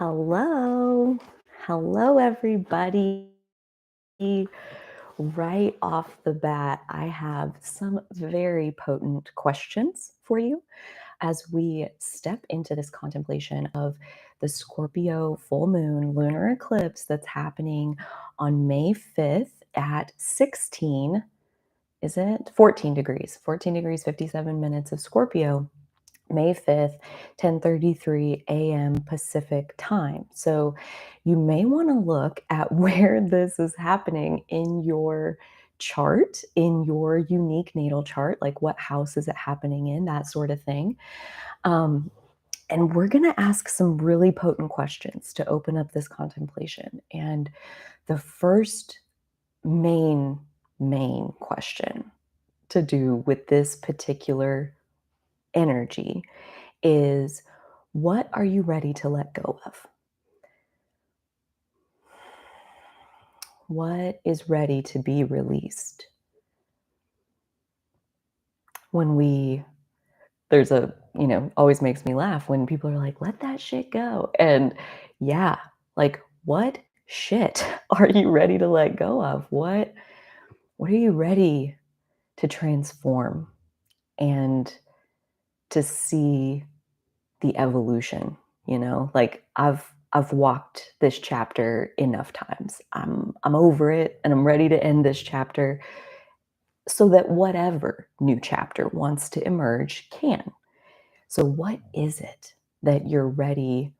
Hello. Hello, everybody. Right off the bat, I have some very potent questions for you as we step into this contemplation of the Scorpio full moon lunar eclipse that's happening on May 5th at 16, is it? 14 degrees, 14 degrees, 57 minutes of Scorpio. May 5th, 10:33 a.m. Pacific time. So you may want to look at where this is happening in your chart, in your unique natal chart, like what house is it happening in, that sort of thing. Um, and we're going to ask some really potent questions to open up this contemplation. And the first main question to do with this particular energy is, what are you ready to let go of? What is ready to be released? When there's always makes me laugh when people are like, let that shit go. And yeah, like, what shit are you ready to let go of? What are you ready to transform and to see the evolution, like I've walked this chapter enough times. I'm over it and I'm ready to end this chapter so that whatever new chapter wants to emerge can. So what is it that you're ready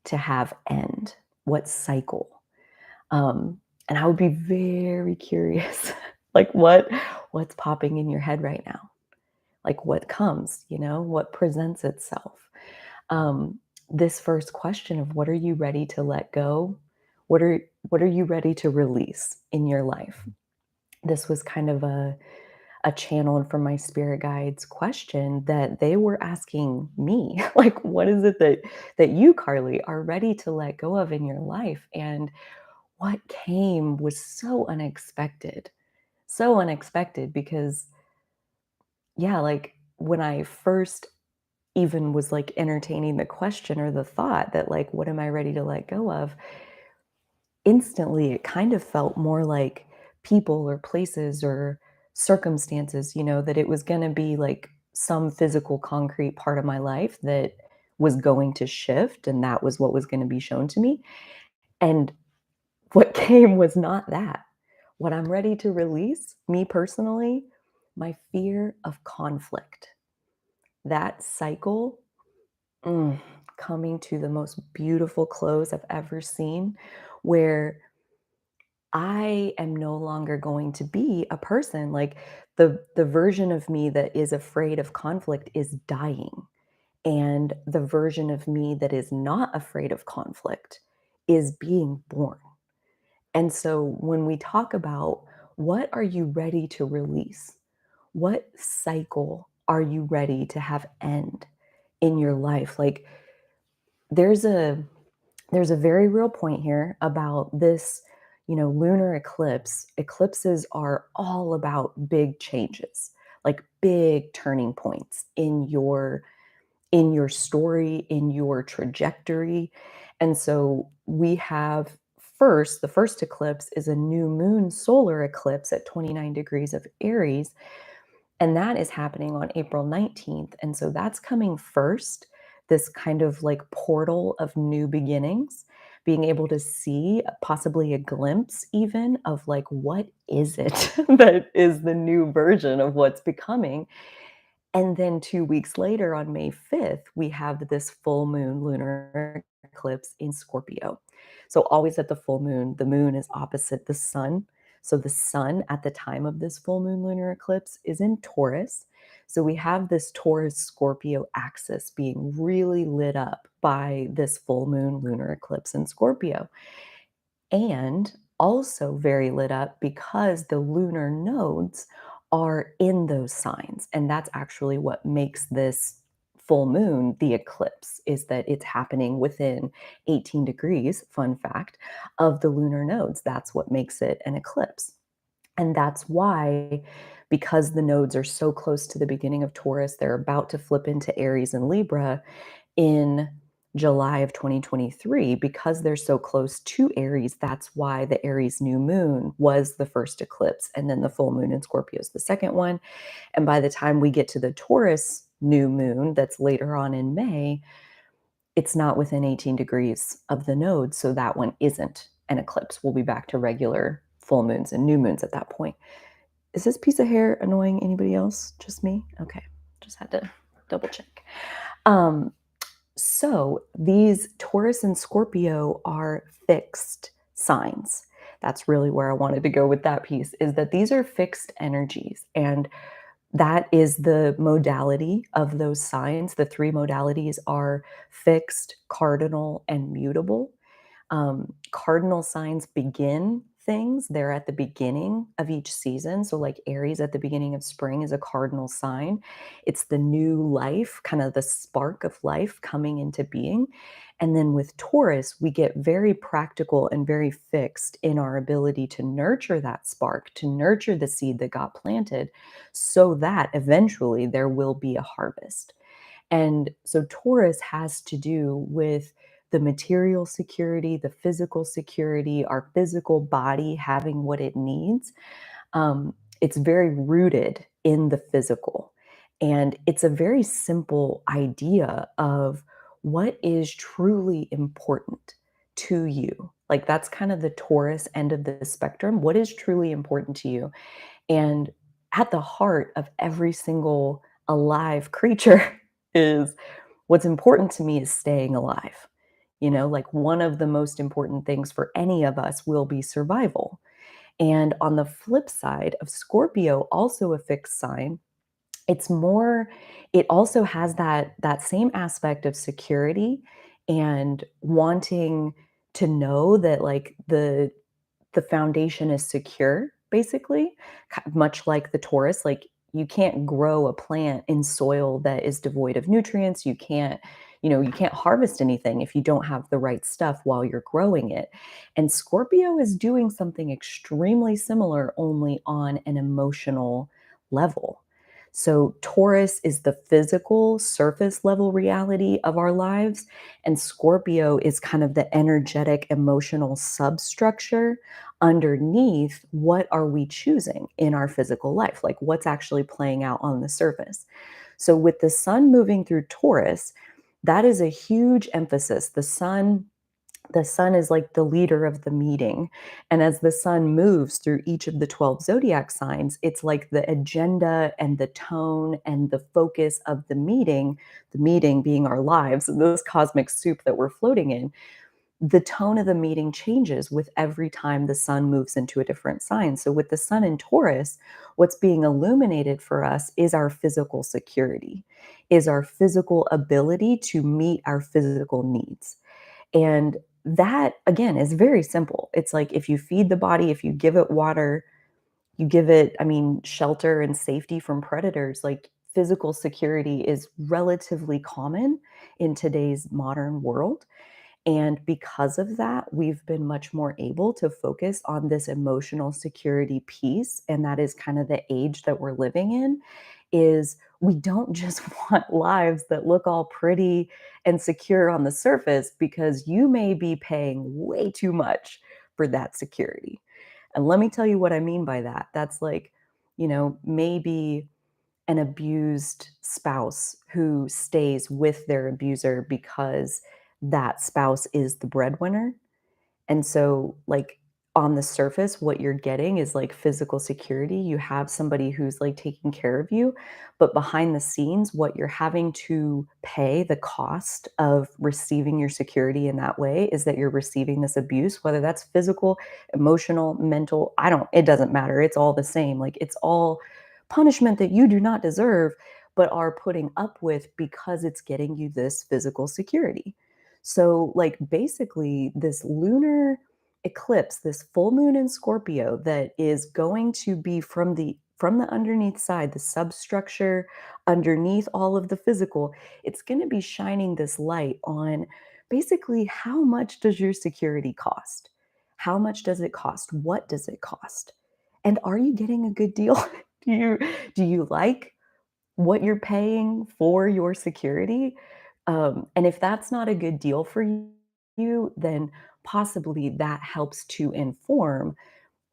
to have end? What cycle? And I would be very curious, like what's popping in your head right now? Like what comes, what presents itself? um, this first question of what are you ready to let go? What are you ready to release in your life? This was kind of a channel from my spirit guides question that they were asking me, like, what is it that you, Carly, are ready to let go of in your life? And what came was so unexpected because yeah, like when I first even was like entertaining the question or the thought that like, what am I ready to let go of? Instantly, it kind of felt more like people or places or circumstances, that it was going to be like some physical, concrete part of my life that was going to shift. And that was what was going to be shown to me. And what came was not that. What I'm ready to release, me personally, my fear of conflict. That cycle Mm, coming to the most beautiful close I've ever seen, where I am no longer going to be a person like the version of me that is afraid of conflict is dying, and the version of me that is not afraid of conflict is being born. And so when we talk about what are you ready to release? What cycle are you ready to have end in your life? Like there's a there's a very real point here about this, lunar eclipse. Eclipses are all about big changes, like big turning points in your story, in your trajectory. And so we have the first eclipse is a new moon solar eclipse at 29 degrees of Aries, and that is happening on April 19th. And so that's coming first, this kind of like portal of new beginnings, being able to see possibly a glimpse even of like, what is it that is the new version of what's becoming. And then 2 weeks later, on May 5th, we have this full moon lunar eclipse in Scorpio. So, always at the moon is opposite the sun. So, the sun at the time of this full moon lunar eclipse is in Taurus. So, we have this Taurus Scorpio axis being really lit up by this full moon lunar eclipse in Scorpio. And also very lit up because the lunar nodes are in those signs. And that's actually what makes this full moon the eclipse, is that it's happening within 18 degrees, fun fact, of the lunar nodes. That's what makes it an eclipse. And that's why, because the nodes are so close to the beginning of Taurus, they're about to flip into Aries and Libra in July of 2023, because they're so close to Aries, that's why the Aries new moon was the first eclipse. And then the full moon in Scorpio is the second one. And by the time we get to the Taurus new moon, that's later on in May, it's not within 18 degrees of the node. So that one isn't an eclipse. We'll be back to regular full moons and new moons at that point. Is this piece of hair annoying anybody else? Just me? Okay. Just had to double check. Um, so these Taurus and Scorpio are fixed signs. That's really where I wanted to go with that piece, is that these are fixed energies. And that is the modality of those signs. The three modalities are fixed, cardinal, and mutable. Cardinal signs begin things. They're at the beginning of each season. So, like Aries at the beginning of spring is a cardinal sign. It's the new life, kind of the spark of life coming into being. And then with Taurus, we get very practical and very fixed in our ability to nurture that spark, to nurture the seed that got planted, so that eventually there will be a harvest. And so Taurus has to do with the material security, the physical security, our physical body having what it needs. It's very rooted in the physical. And it's a very simple idea of what is truly important to you. Like that's kind of the Taurus end of the spectrum. What is truly important to you? And at the heart of every single alive creature is what's important to me is staying alive. Like one of the most important things for any of us will be survival. And on the flip side of Scorpio, also a fixed sign, it's more, it also has that same aspect of security and wanting to know that like the foundation is secure, basically, much like the Taurus. Like you can't grow a plant in soil that is devoid of nutrients. You can't harvest anything if you don't have the right stuff while you're growing it. And Scorpio is doing something extremely similar, only on an emotional level. So Taurus is the physical surface level reality of our lives, and Scorpio is kind of the energetic emotional substructure underneath. What are we choosing in our physical life? Like what's actually playing out on the surface? So with the sun moving through Taurus, that is a huge emphasis. The sun is like the leader of the meeting. And as the sun moves through each of the 12 zodiac signs, it's like the agenda and the tone and the focus of the meeting being our lives, and this cosmic soup that we're floating in. The tone of the meeting changes with every time the sun moves into a different sign. So with the sun in Taurus, what's being illuminated for us is our physical security, is our physical ability to meet our physical needs. And that again is very simple. It's like if you feed the body, if you give it water, you give it, shelter and safety from predators, like physical security is relatively common in today's modern world. And because of that, we've been much more able to focus on this emotional security piece. And that is kind of the age that we're living in, is we don't just want lives that look all pretty and secure on the surface, because you may be paying way too much for that security. And let me tell you what I mean by that. That's like, maybe an abused spouse who stays with their abuser because that spouse is the breadwinner. And so, like, on the surface, what you're getting is like physical security. You have somebody who's like taking care of you. But behind the scenes, what you're having to pay, the cost of receiving your security in that way, is that you're receiving this abuse, whether that's physical, emotional, mental. It doesn't matter. It's all the same. Like, it's all punishment that you do not deserve, but are putting up with because it's getting you this physical security. So, like, basically, this lunar eclipse, this full moon in Scorpio that is going to be from the underneath side, the substructure underneath all of the physical, it's going to be shining this light on basically how much does your security cost? How much does it cost? What does it cost? And are you getting a good deal? Do you like what you're paying for your security? And if that's not a good deal for you, then possibly that helps to inform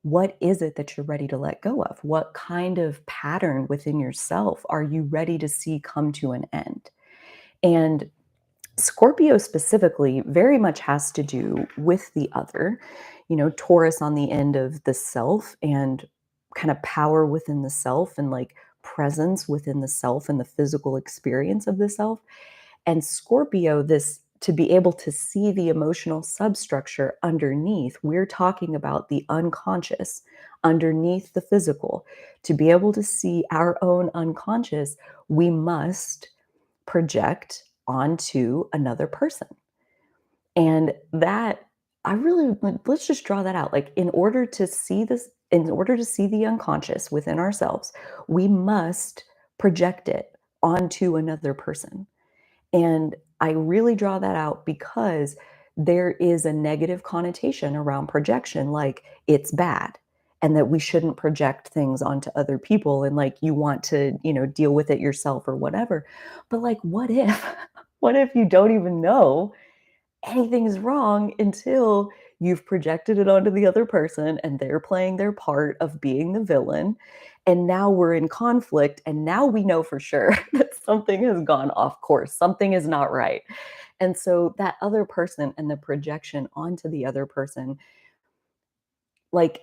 what is it that you're ready to let go of? What kind of pattern within yourself are you ready to see come to an end? And Scorpio specifically very much has to do with the other, Taurus on the end of the self and kind of power within the self and like presence within the self and the physical experience of the self. And Scorpio, this to be able to see the emotional substructure underneath, we're talking about the unconscious underneath the physical. To be able to see our own unconscious, we must project onto another person. And that I really like, let's just draw that out. Like in order to see the unconscious within ourselves, we must project it onto another person. And I really draw that out because there is a negative connotation around projection, like it's bad and that we shouldn't project things onto other people and like you want to, deal with it yourself or whatever. But like, what if, what if you don't even know anything is wrong until you've projected it onto the other person and they're playing their part of being the villain. And now we're in conflict. And now we know for sure that something has gone off course, something is not right. And so that other person and the projection onto the other person, like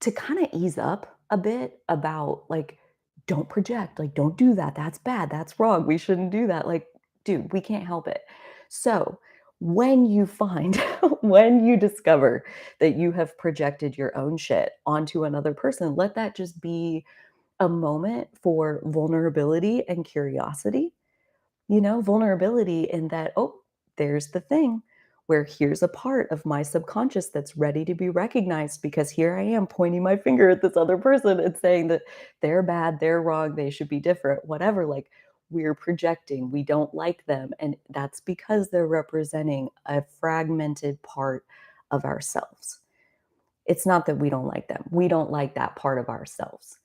to kind of ease up a bit about like, don't project, like, don't do that. That's bad. That's wrong. We shouldn't do that. Like, dude, we can't help it. So, when you find, when you discover that you have projected your own shit onto another person, let that just be a moment for vulnerability and curiosity, vulnerability in that, oh, there's the thing where here's a part of my subconscious that's ready to be recognized because here I am pointing my finger at this other person and saying that they're bad, they're wrong, they should be different, whatever. Like we're projecting, we don't like them. And that's because they're representing a fragmented part of ourselves. It's not that we don't like them. We don't like that part of ourselves.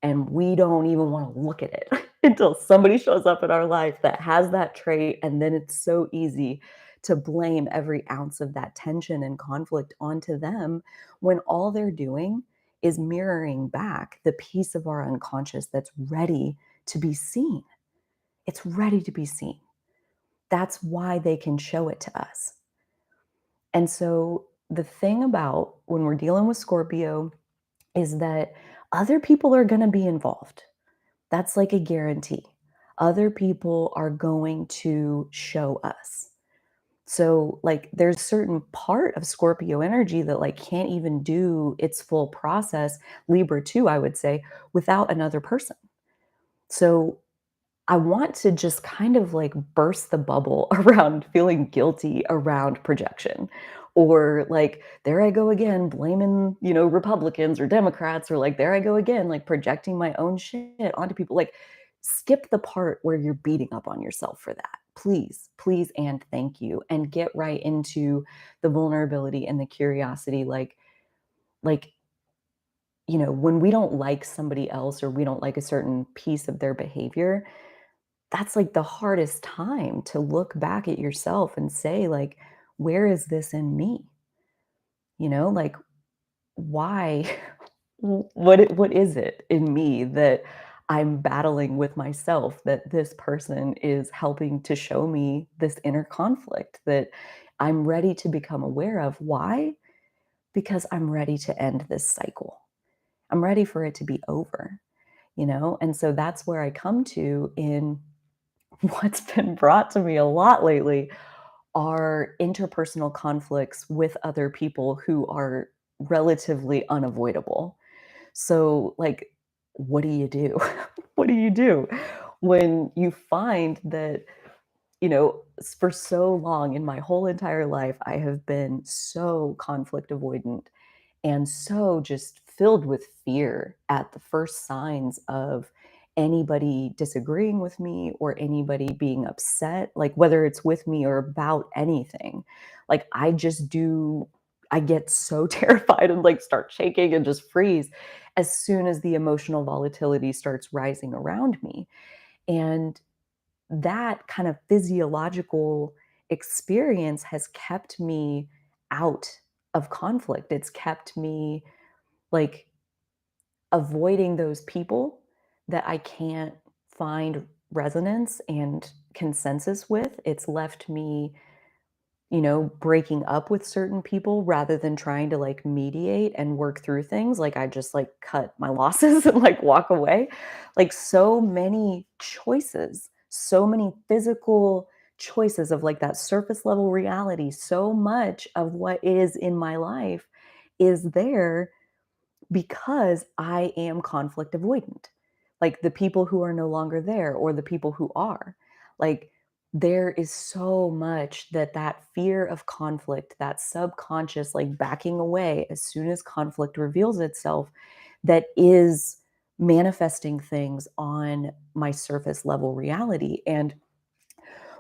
And we don't even want to look at it until somebody shows up in our life that has that trait. And then it's so easy to blame every ounce of that tension and conflict onto them when all they're doing is mirroring back the piece of our unconscious that's ready to be seen. It's ready to be seen. That's why they can show it to us. And so the thing about when we're dealing with Scorpio is that other people are going to be involved. That's like a guarantee. Other people are going to show us. So like there's certain part of Scorpio energy that like can't even do its full process, Libra too, I would say, without another person. So I want to just kind of like burst the bubble around feeling guilty around projection. Or like, there I go again, blaming, Republicans or Democrats, or like, there I go again, like projecting my own shit onto people. Like, skip the part where you're beating up on yourself for that. Please, please, and thank you. And get right into the vulnerability and the curiosity. Like, when we don't like somebody else or we don't like a certain piece of their behavior, that's like the hardest time to look back at yourself and say like, where is this in me? Like why what is it in me that I'm battling with myself that this person is helping to show me this inner conflict that I'm ready to become aware of? Why? Because I'm ready to end this cycle. I'm ready for it to be over, And so that's where I come to in what's been brought to me a lot lately are interpersonal conflicts with other people who are relatively unavoidable. So, like, what do you do? What do you do when you find that, for so long in my whole entire life, I have been so conflict avoidant and so just filled with fear at the first signs of anybody disagreeing with me or anybody being upset, like whether it's with me or about anything. Like I get so terrified and like start shaking and just freeze as soon as the emotional volatility starts rising around me. And that kind of physiological experience has kept me out of conflict. It's kept me like avoiding those people that I can't find resonance and consensus with. It's left me, breaking up with certain people rather than trying to like mediate and work through things. Like I just like cut my losses and like walk away. Like so many choices, so many physical choices of like that surface level reality. So much of what is in my life is there because I am conflict avoidant. Like the people who are no longer there or the people who are. Like there is so much that fear of conflict, that subconscious like backing away as soon as conflict reveals itself that is manifesting things on my surface level reality. And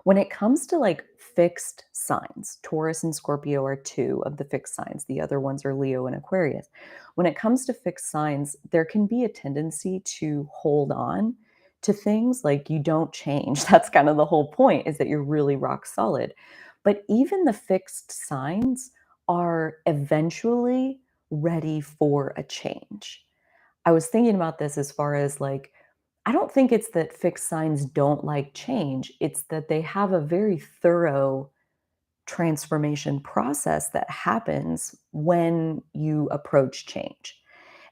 when it comes to like fixed signs, Taurus and Scorpio are two of the fixed signs. The other ones are Leo and Aquarius. When it comes to fixed signs, there can be a tendency to hold on to things like you don't change. That's kind of the whole point is that you're really rock solid. But even the fixed signs are eventually ready for a change. I was thinking about this as far as like, I don't think it's that fixed signs don't like change. It's that they have a very thorough transformation process that happens when you approach change.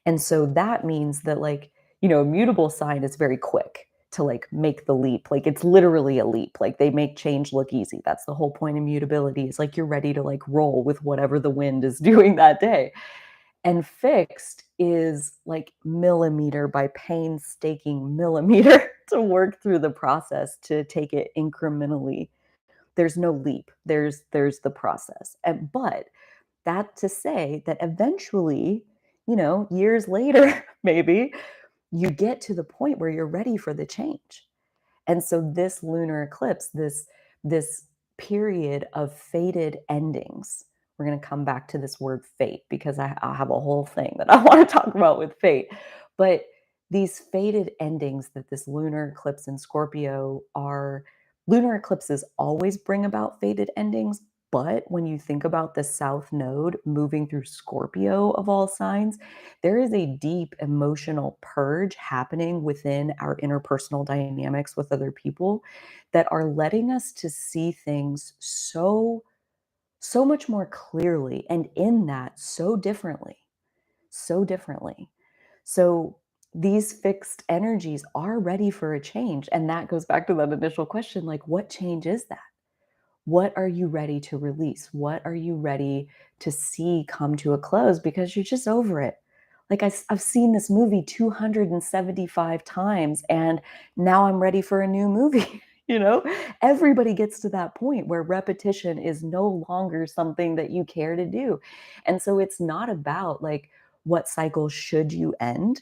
And so that means that, like, a mutable sign is very quick to like make the leap. Like, it's literally a leap. Like, they make change look easy. That's the whole point of mutability is like you're ready to like roll with whatever the wind is doing that day. And fixed is like millimeter by painstaking millimeter to work through the process to take it incrementally. There's no leap. There's the process. And but that to say that eventually, years later, maybe you get to the point where you're ready for the change. And so this lunar eclipse, this period of fated endings, we're going to come back to this word fate because I have a whole thing that I want to talk about with fate. But these fated endings that this lunar eclipse in Scorpio are, lunar eclipses always bring about fated endings. But when you think about the South Node moving through Scorpio of all signs, there is a deep emotional purge happening within our interpersonal dynamics with other people that are letting us to see things so much more clearly and in that so differently. So these fixed energies are ready for a change, and that goes back to that initial question, like, what change is that? What are you ready to release? What are you ready to see come to a close because you're just over it? Like I've seen this movie 275 times and now I'm ready for a new movie. Everybody gets to that point where repetition is no longer something that you care to do. And so it's not about like what cycle should you end,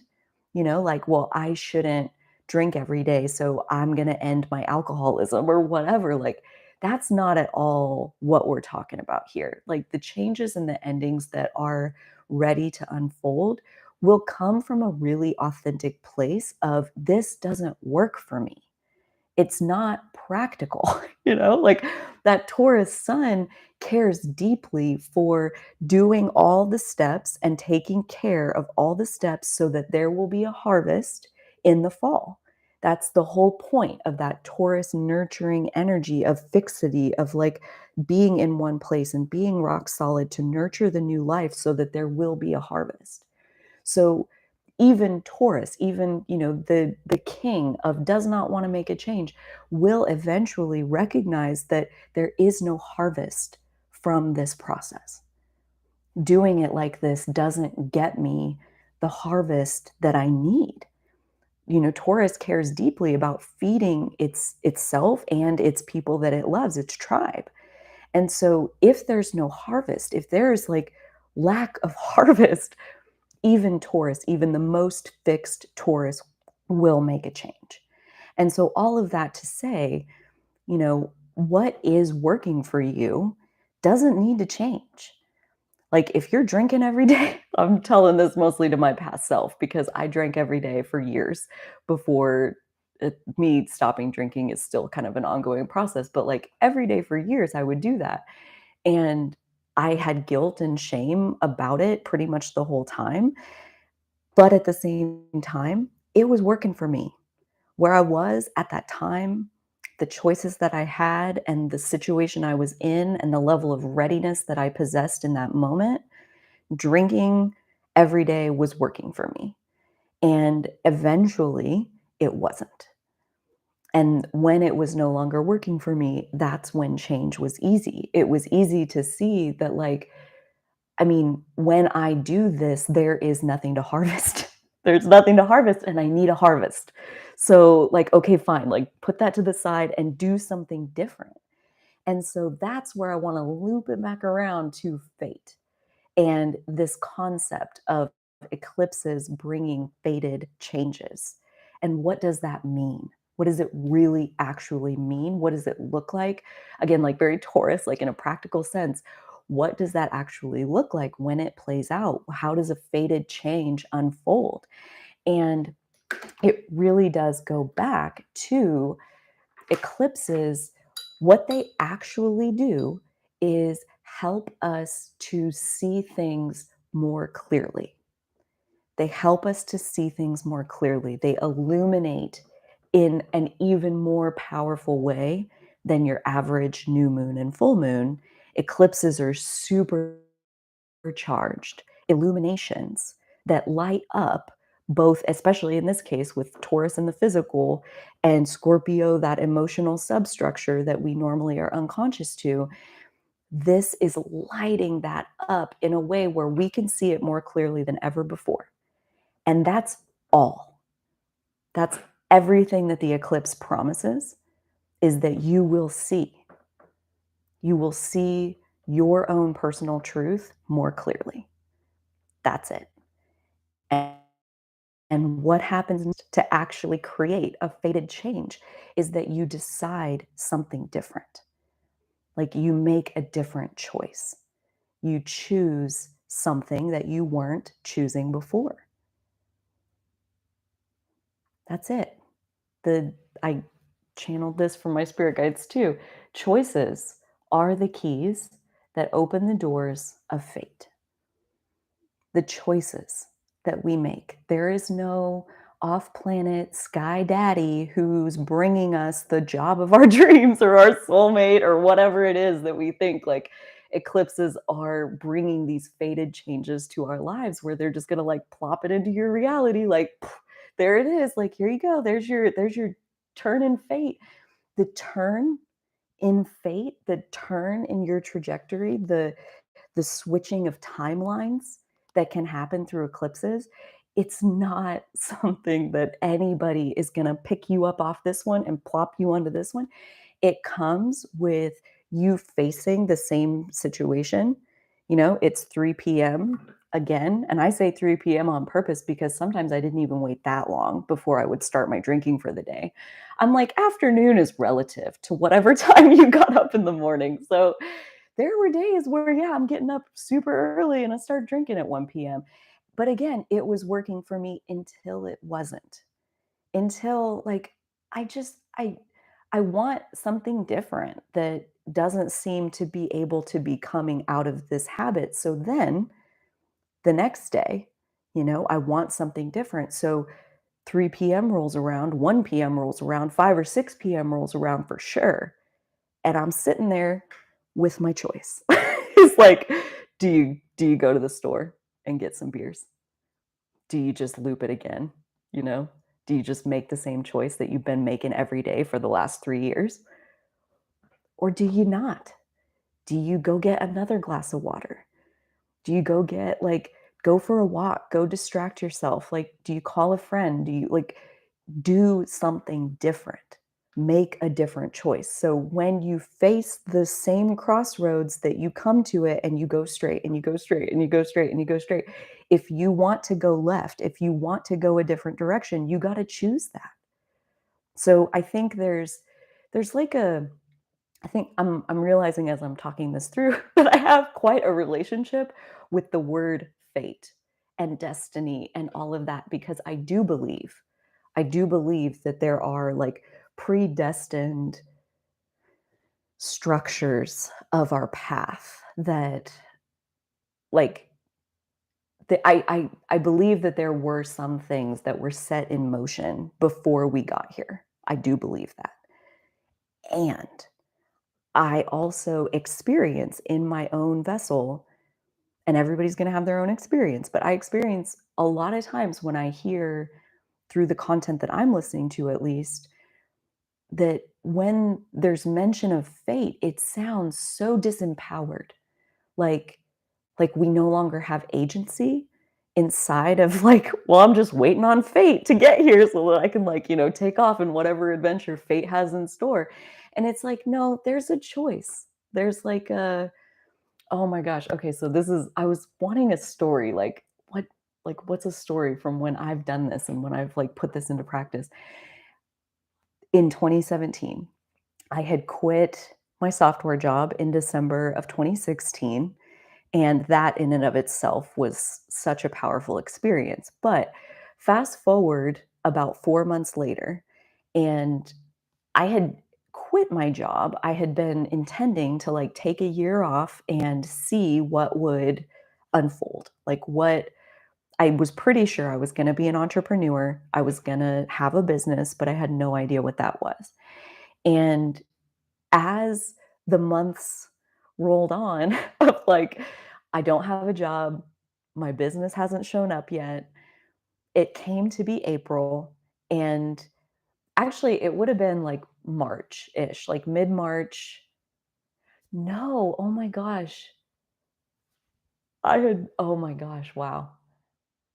like, well, I shouldn't drink every day, so I'm going to end my alcoholism or whatever. Like, that's not at all what we're talking about here. Like the changes and the endings that are ready to unfold will come from a really authentic place of this doesn't work for me. It's not practical, like that Taurus sun cares deeply for doing all the steps and taking care of all the steps so that there will be a harvest in the fall. That's the whole point of that Taurus nurturing energy of fixity, of like being in one place and being rock solid to nurture the new life so that there will be a harvest. So even Taurus, even, the king of does not want to make a change will eventually recognize that there is no harvest from this process. Doing it like this doesn't get me the harvest that I need. Taurus cares deeply about feeding itself and its people that it loves, its tribe. And so if there's no harvest, if there's like lack of harvest, even Taurus, even the most fixed Taurus will make a change. And so all of that to say, what is working for you doesn't need to change. Like if you're drinking every day, I'm telling this mostly to my past self because I drank every day for years before me stopping drinking is still kind of an ongoing process, but like every day for years, I would do that. And I had guilt and shame about it pretty much the whole time. But at the same time, it was working for me. Where I was at that time, the choices that I had, and the situation I was in, and the level of readiness that I possessed in that moment, drinking every day was working for me. And eventually, it wasn't. And when it was no longer working for me, that's when change was easy. It was easy to see that, like, I mean, when I do this, there is nothing to harvest. There's nothing to harvest, and I need a harvest. So, like, okay, fine, like, put that to the side and do something different. And so that's where I want to loop it back around to fate and this concept of eclipses bringing fated changes. And what does that mean? What does it really actually mean? What does it look like? Again, like very Taurus, like in a practical sense, what does that actually look like when it plays out? How does a fated change unfold? And it really does go back to eclipses. What they actually do is help us to see things more clearly. They help us to see things more clearly. They illuminate in an even more powerful way than your average new moon and full moon. Eclipses are supercharged illuminations that light up both, especially in this case with Taurus in the physical and Scorpio, that emotional substructure that we normally are unconscious to. This is lighting that up in a way where we can see it more clearly than ever before. And that's all. That's everything that the eclipse promises, is that you will see. You will see your own personal truth more clearly. That's it. And, and what happens to actually create a fated change is that you decide something different. Like you make a different choice. You choose something that you weren't choosing before. That's it. The I channeled this from my spirit guides too. Choices are the keys that open the doors of fate. The choices that we make. There is no off planet sky daddy who's bringing us the job of our dreams or our soulmate or whatever it is that we think. Like eclipses are bringing these fated changes to our lives where they're just going to like plop it into your reality. Like, there it is. Like, here you go. There's your turn in fate. The turn in fate, the turn in your trajectory, the switching of timelines that can happen through eclipses, it's not something that anybody is going to pick you up off this one and plop you onto this one. It comes with you facing the same situation. It's 3 p.m. again. And I say 3 p.m. on purpose because sometimes I didn't even wait that long before I would start my drinking for the day. I'm like, afternoon is relative to whatever time you got up in the morning. So there were days where, yeah, I'm getting up super early and I start drinking at 1 p.m. But again, it was working for me until it wasn't. Until like I just I want something different that doesn't seem to be able to be coming out of this habit. So then the next day, I want something different. So 3 p.m. rolls around, 1 p.m. rolls around, 5 or 6 p.m. rolls around for sure. And I'm sitting there with my choice. It's like, do you go to the store and get some beers? Do you just loop it again? You know? Do you just make the same choice that you've been making every day for the last 3 years? Or do you not? Do you go get another glass of water? Do you go get like go for a walk, go distract yourself? Like, do you call a friend? Do you like do something different? Make a different choice. So when you face the same crossroads that you come to it and you go straight and you go straight and you go straight and you go straight, if you want to go left, if you want to go a different direction, you got to choose that. So I think there's like a I think I'm realizing as I'm talking this through that I have quite a relationship with the word fate and destiny and all of that because I do believe I do believe that there are like predestined structures of our path that like I believe that there were some things that were set in motion before we got here. I do believe that. And I also experience in my own vessel, and everybody's going to have their own experience, but I experience a lot of times when I hear through the content that I'm listening to, at least, that when there's mention of fate, it sounds so disempowered. Like we no longer have agency inside of like, well, I'm just waiting on fate to get here so that I can like, take off in whatever adventure fate has in store. And it's like, no, there's a choice. There's like a, oh my gosh. Okay, so this is I was wanting a story what's a story from when I've done this and when I've like put this into practice. In 2017, I had quit my software job in December of 2016. And that in and of itself was such a powerful experience. But fast forward about 4 months later, and I had quit my job. I had been intending to like take a year off and see what would unfold. Like what I was pretty sure I was going to be an entrepreneur. I was going to have a business, but I had no idea what that was. And as the months rolled on of like, I don't have a job, my business hasn't shown up yet, it came to be April, and actually, it would have been like March-ish, like mid-March. No, oh my gosh. Oh my gosh, wow.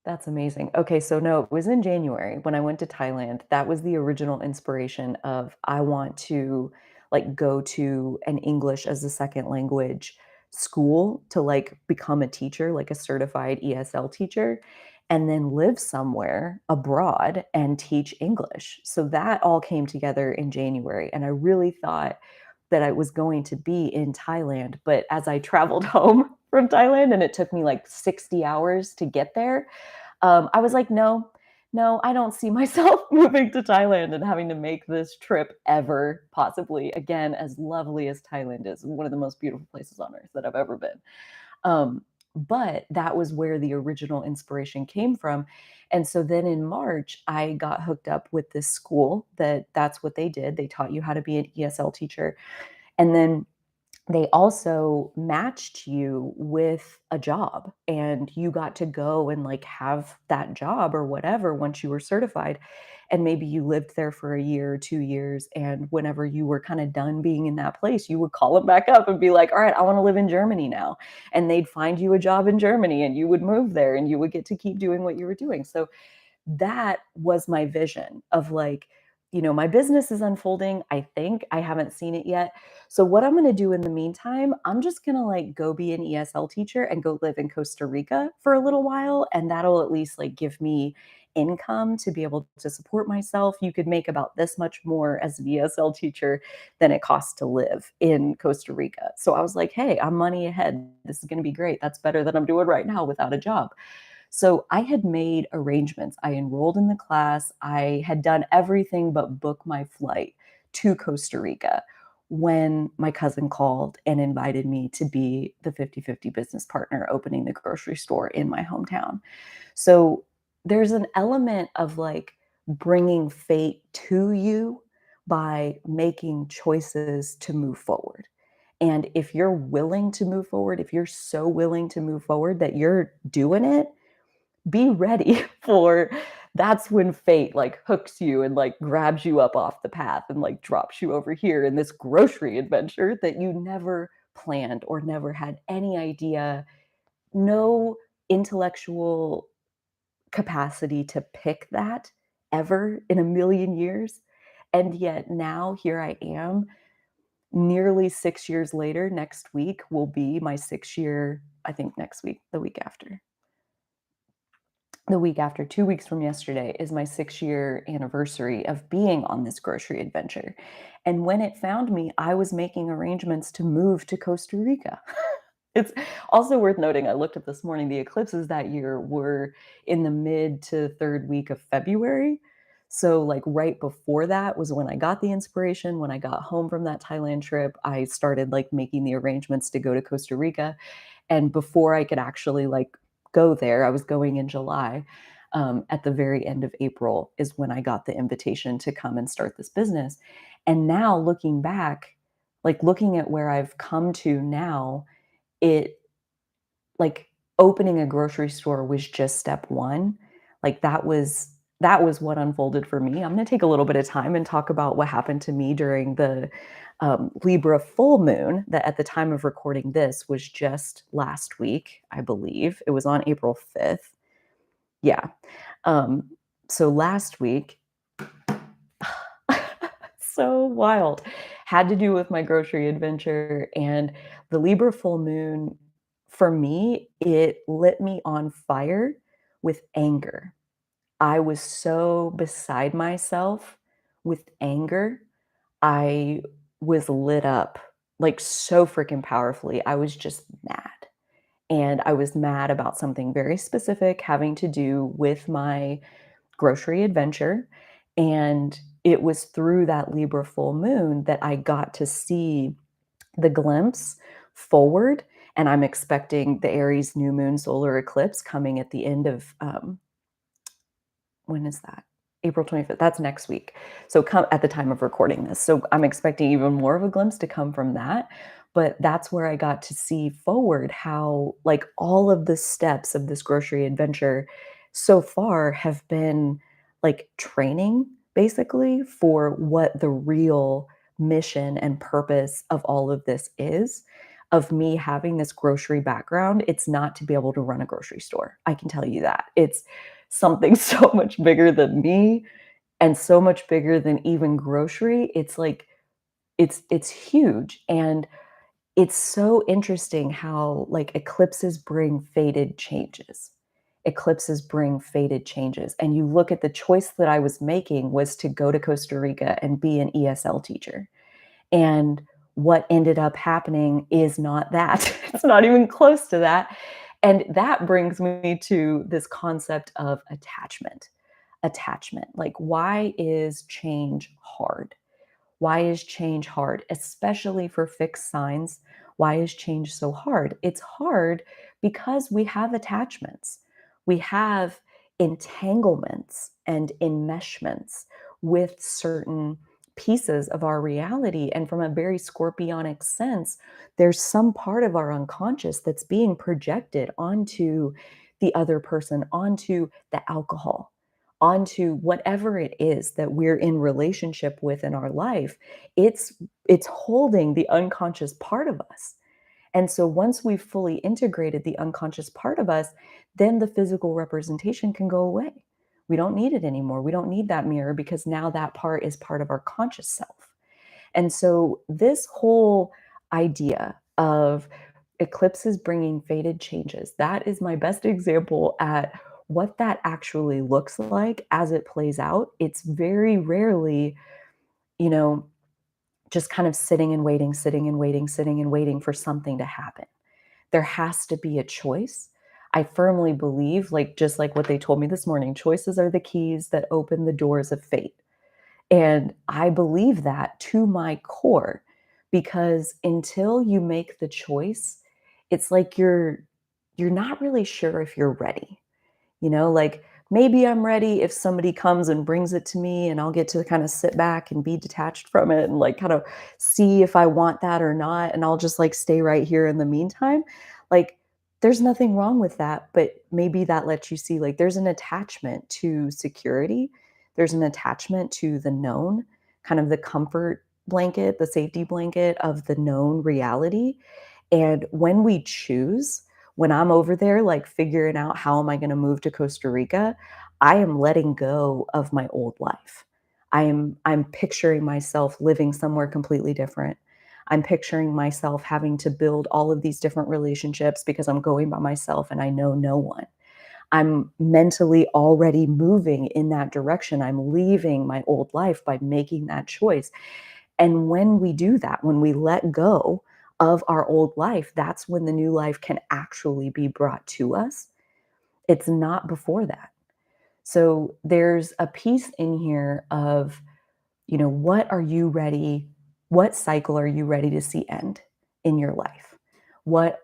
That's amazing. Okay, so no, it was in January when I went to Thailand. That was the original inspiration of I want to like go to an English as a second language school to like become a teacher, like a certified ESL teacher, and then live somewhere abroad and teach English. So that all came together in January. And I really thought that I was going to be in Thailand. But as I traveled home from Thailand and it took me like 60 hours to get there, I was like, no, no, I don't see myself moving to Thailand and having to make this trip ever, possibly again, as lovely as Thailand is, one of the most beautiful places on earth that I've ever been. But that was where the original inspiration came from. And so then in March, I got hooked up with this school that's what they did. They taught you how to be an ESL teacher. And then they also matched you with a job and you got to go and like have that job or whatever once you were certified. And maybe you lived there for a year or 2 years. And whenever you were kind of done being in that place, you would call them back up and be like, all right, I want to live in Germany now. And they'd find you a job in Germany and you would move there and you would get to keep doing what you were doing. So that was my vision of like, my business is unfolding. I think I haven't seen it yet. So what I'm going to do in the meantime, I'm just going to like go be an ESL teacher and go live in Costa Rica for a little while. And that'll at least like give me income to be able to support myself. You could make about this much more as an ESL teacher than it costs to live in Costa Rica. So I was like, hey, I'm money ahead. This is going to be great. That's better than I'm doing right now without a job. So I had made arrangements. I enrolled in the class. I had done everything but book my flight to Costa Rica when my cousin called and invited me to be the 50-50 business partner opening the grocery store in my hometown. So there's an element of like bringing fate to you by making choices to move forward. And if you're willing to move forward, if you're so willing to move forward that you're doing it, be ready for that's when fate like hooks you and like grabs you up off the path and like drops you over here in this grocery adventure that you never planned or never had any idea, no intellectual capacity to pick that ever in a million years. And yet now here I am, nearly 6 years later. Next week will be my 6 year, I think next week, the week after, 2 weeks from yesterday, is my 6 year anniversary of being on this grocery adventure. And when it found me, I was making arrangements to move to Costa Rica. It's also worth noting, I looked up this morning, the eclipses that year were in the mid to third week of February. So, like, right before that was when I got the inspiration. When I got home from that Thailand trip, I started, like, making the arrangements to go to Costa Rica, and before I could actually, like, go there, I was going in July, at the very end of April is when I got the invitation to come and start this business, and now looking back, like, looking at where I've come to now, it like, opening a grocery store was just step 1. Like, that was what unfolded for me. I'm gonna take a little bit of time and talk about what happened to me during the, Libra full moon that at the time of recording this was just last week, I believe. It was on April 5th. Yeah. Um, so last week so wild. Had to do with my grocery adventure, and the Libra full moon, for me, it lit me on fire with anger. I was so beside myself with anger. I was lit up, like, so freaking powerfully. I was just mad, and I was mad about something very specific having to do with my grocery adventure, and it was through that Libra full moon that I got to see the glimpse forward, and I'm expecting the Aries new moon solar eclipse coming at the end of, when is that? April 25th. That's next week. So come at the time of recording this. So I'm expecting even more of a glimpse to come from that. But that's where I got to see forward how, like, all of the steps of this grocery adventure so far have been like training basically for what the real mission and purpose of all of this is. Of me having this grocery background, it's not to be able to run a grocery store. I can tell you that. It's something so much bigger than me and so much bigger than even grocery. It's like it's huge, and it's so interesting how, like, eclipses bring fated changes. Eclipses bring fated changes, and you look at the choice that I was making was to go to Costa Rica and be an ESL teacher. And what ended up happening is not that. It's not even close to that. And that brings me to this concept of attachment. Attachment. Like, why is change hard? Why is change hard, especially for fixed signs? Why is change so hard? It's hard because we have attachments. We have entanglements and enmeshments with certain pieces of our reality. And from a very scorpionic sense, there's some part of our unconscious that's being projected onto the other person, onto the alcohol, onto whatever it is that we're in relationship with in our life. It's holding the unconscious part of us. And so once we've fully integrated the unconscious part of us, then the physical representation can go away. We don't need it anymore. We don't need that mirror because now that part is part of our conscious self. And so this whole idea of eclipses bringing fated changes, that is my best example at what that actually looks like as it plays out. It's very rarely, you know, just kind of sitting and waiting, sitting and waiting, sitting and waiting for something to happen. There has to be a choice. I firmly believe, like, just like what they told me this morning, choices are the keys that open the doors of fate. And I believe that to my core, because until you make the choice, it's like you're not really sure if you're ready. Like, maybe I'm ready if somebody comes and brings it to me and I'll get to kind of sit back and be detached from it and, like, kind of see if I want that or not, and I'll just, like, stay right here in the meantime. Like, there's nothing wrong with that, but maybe that lets you see, like, there's an attachment to security. There's an attachment to the known, kind of the comfort blanket, the safety blanket of the known reality. And when I'm over there, like, figuring out how am I gonna move to Costa Rica, I am letting go of my old life. I'm picturing myself living somewhere completely different. I'm picturing myself having to build all of these different relationships because I'm going by myself and I know no one. I'm mentally already moving in that direction. I'm leaving my old life by making that choice. And when we do that, when we let go of our old life, that's when the new life can actually be brought to us. It's not before that. So there's a piece in here of, what are you ready? What cycle are you ready to see end in your life? What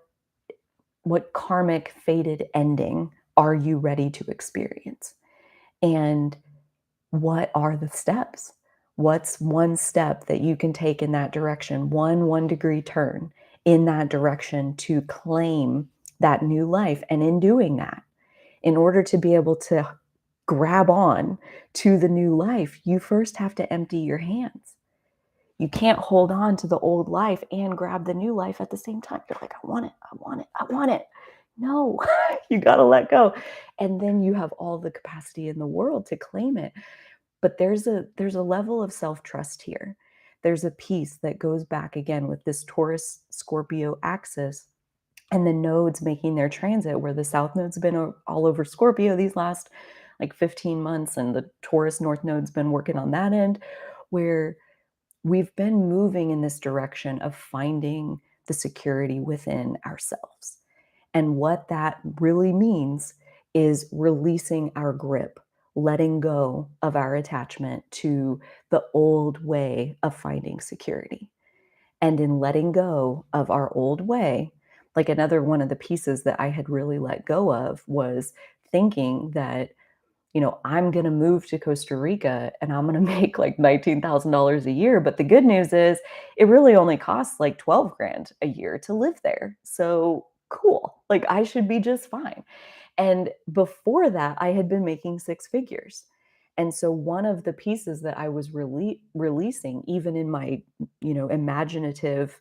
what karmic fated ending are you ready to experience? And what are the steps? What's one step that you can take in that direction? One degree turn in that direction to claim that new life. And in doing that, in order to be able to grab on to the new life, you first have to empty your hands. You can't hold on to the old life and grab the new life at the same time. You're like, I want it, I want it, I want it. No, you got to let go. And then you have all the capacity in the world to claim it. But there's a level of self-trust here. There's a piece that goes back again with this Taurus Scorpio axis and the nodes making their transit, where the south node's been all over Scorpio these last like 15 months, and the Taurus north node's been working on that end, where we've been moving in this direction of finding the security within ourselves. And what that really means is releasing our grip, letting go of our attachment to the old way of finding security. And in letting go of our old way, like another one of the pieces that I had really let go of was thinking that, I'm going to move to Costa Rica and I'm going to make like $19,000 a year. But the good news is it really only costs like 12 grand a year to live there. So cool. Like I should be just fine. And before that, I had been making six figures. And so one of the pieces that I was releasing, even in my, imaginative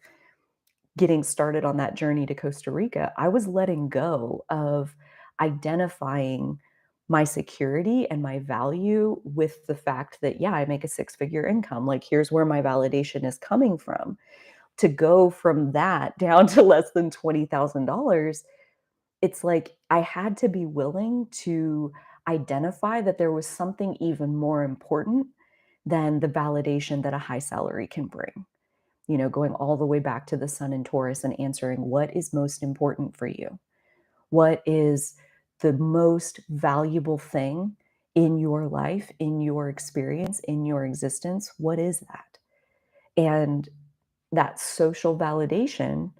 getting started on that journey to Costa Rica, I was letting go of identifying my security and my value with the fact that, yeah, I make a six-figure income. Like, here's where my validation is coming from. To go from that down to less than $20,000, it's like I had to be willing to identify that there was something even more important than the validation that a high salary can bring. Going all the way back to the sun in Taurus and answering what is most important for you? What is the most valuable thing in your life, in your experience, in your existence? What is that? And that social validation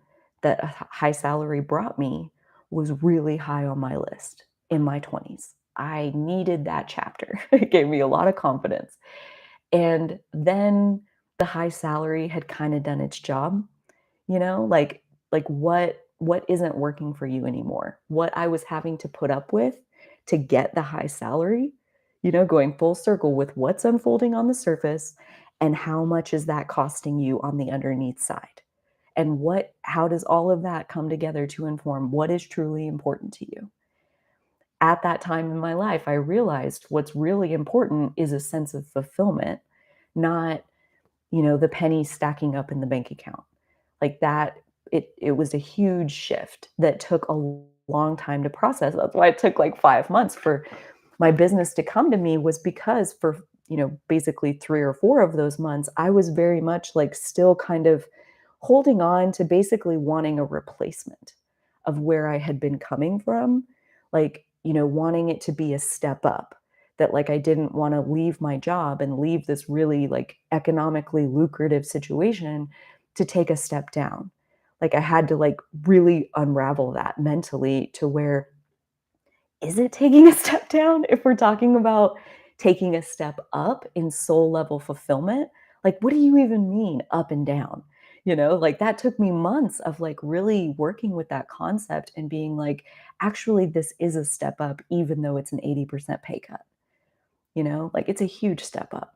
that a high salary brought me was really high on my list in my 20s. I needed that chapter. It gave me a lot of confidence. And then the high salary had kind of done its job, like what isn't working for you anymore? What I was having to put up with to get the high salary, going full circle with what's unfolding on the surface and how much is that costing you on the underneath side? And how does all of that come together to inform what is truly important to you? At that time in my life, I realized what's really important is a sense of fulfillment, not, the pennies stacking up in the bank account. Like that, it was a huge shift that took a long time to process. That's why it took like 5 months for my business to come to me, was because for, basically 3 or 4 of those months, I was very much like still kind of holding on to basically wanting a replacement of where I had been coming from, like, wanting it to be a step up, that like I didn't want to leave my job and leave this really like economically lucrative situation to take a step down. Like I had to like really unravel that mentally to where, is it taking a step down if we're talking about taking a step up in soul level fulfillment? Like, what do you even mean up and down? Like that took me months of like really working with that concept and being like, actually, this is a step up, even though it's an 80% pay cut. Like it's a huge step up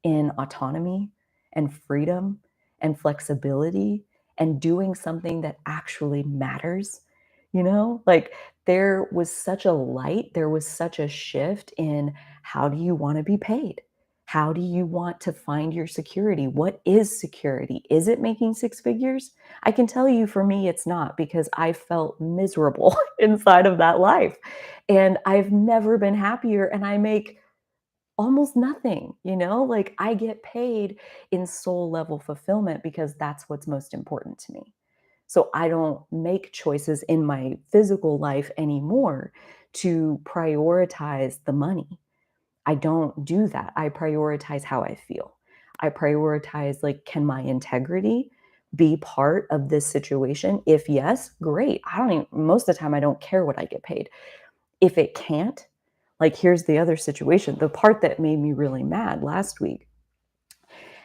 in autonomy and freedom and flexibility and doing something that actually matters. Like there was such a light, there was such a shift in, how do you want to be paid? How do you want to find your security? What is security? Is it making six figures? I can tell you, for me, it's not, because I felt miserable inside of that life. And I've never been happier. And I make almost nothing, like I get paid in soul level fulfillment because that's what's most important to me. So I don't make choices in my physical life anymore to prioritize the money. I don't do that. I prioritize how I feel. I prioritize, like, can my integrity be part of this situation? If yes, great. I don't even, most of the time, I don't care what I get paid. If it can't, like, here's the other situation. The part that made me really mad last week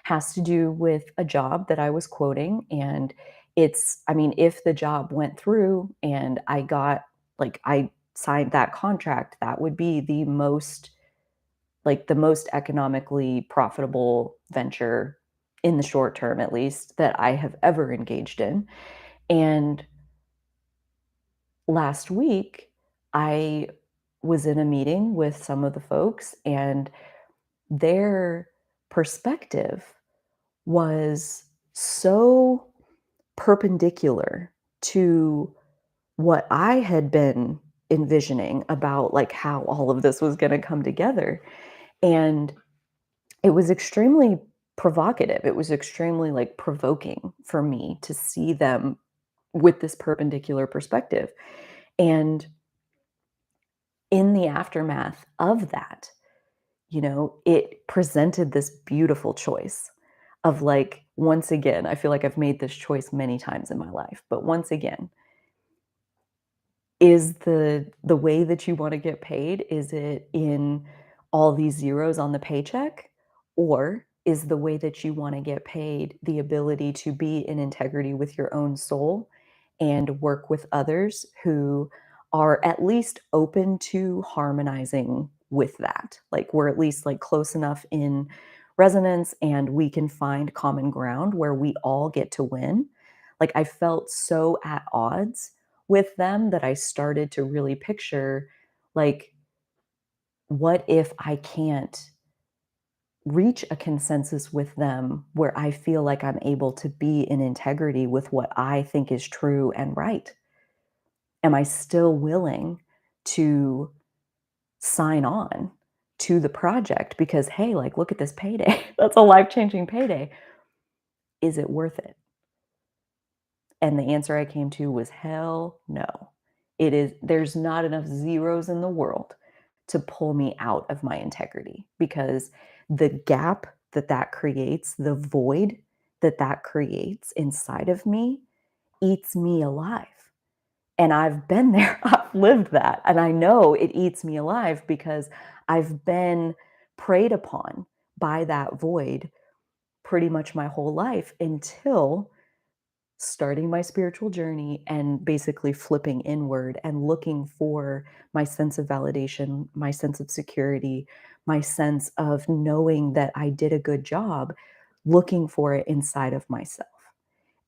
has to do with a job that I was quoting. And I mean, if the job went through and I signed that contract, that would be the most economically profitable venture in the short term, at least, that I have ever engaged in. And last week, I was in a meeting with some of the folks, and their perspective was so perpendicular to what I had been envisioning about, like, how all of this was going to come together. And it was extremely provocative. It was extremely, like, provoking for me to see them with this perpendicular perspective. And in the aftermath of that, it presented this beautiful choice of, like, once again, I feel like I've made this choice many times in my life, but once again, is the way that you wanna get paid, is it in all these zeros on the paycheck? Or is the way that you wanna get paid the ability to be in integrity with your own soul and work with others who are at least open to harmonizing with that? Like, we're at least, like, close enough in resonance and we can find common ground where we all get to win. Like, I felt so at odds with them that I started to really picture, like, what if I can't reach a consensus with them where I feel like I'm able to be in integrity with what I think is true and right? Am I still willing to sign on to the project because, hey, like, look at this payday. That's a life-changing payday. Is it worth it? And the answer I came to was hell no. There's not enough zeros in the world to pull me out of my integrity, because the gap that that creates, the void that that creates inside of me, eats me alive. And I've been there, I've lived that. And I know it eats me alive because I've been preyed upon by that void pretty much my whole life, until starting my spiritual journey and basically flipping inward and looking for my sense of validation, my sense of security, my sense of knowing that I did a good job, looking for it inside of myself.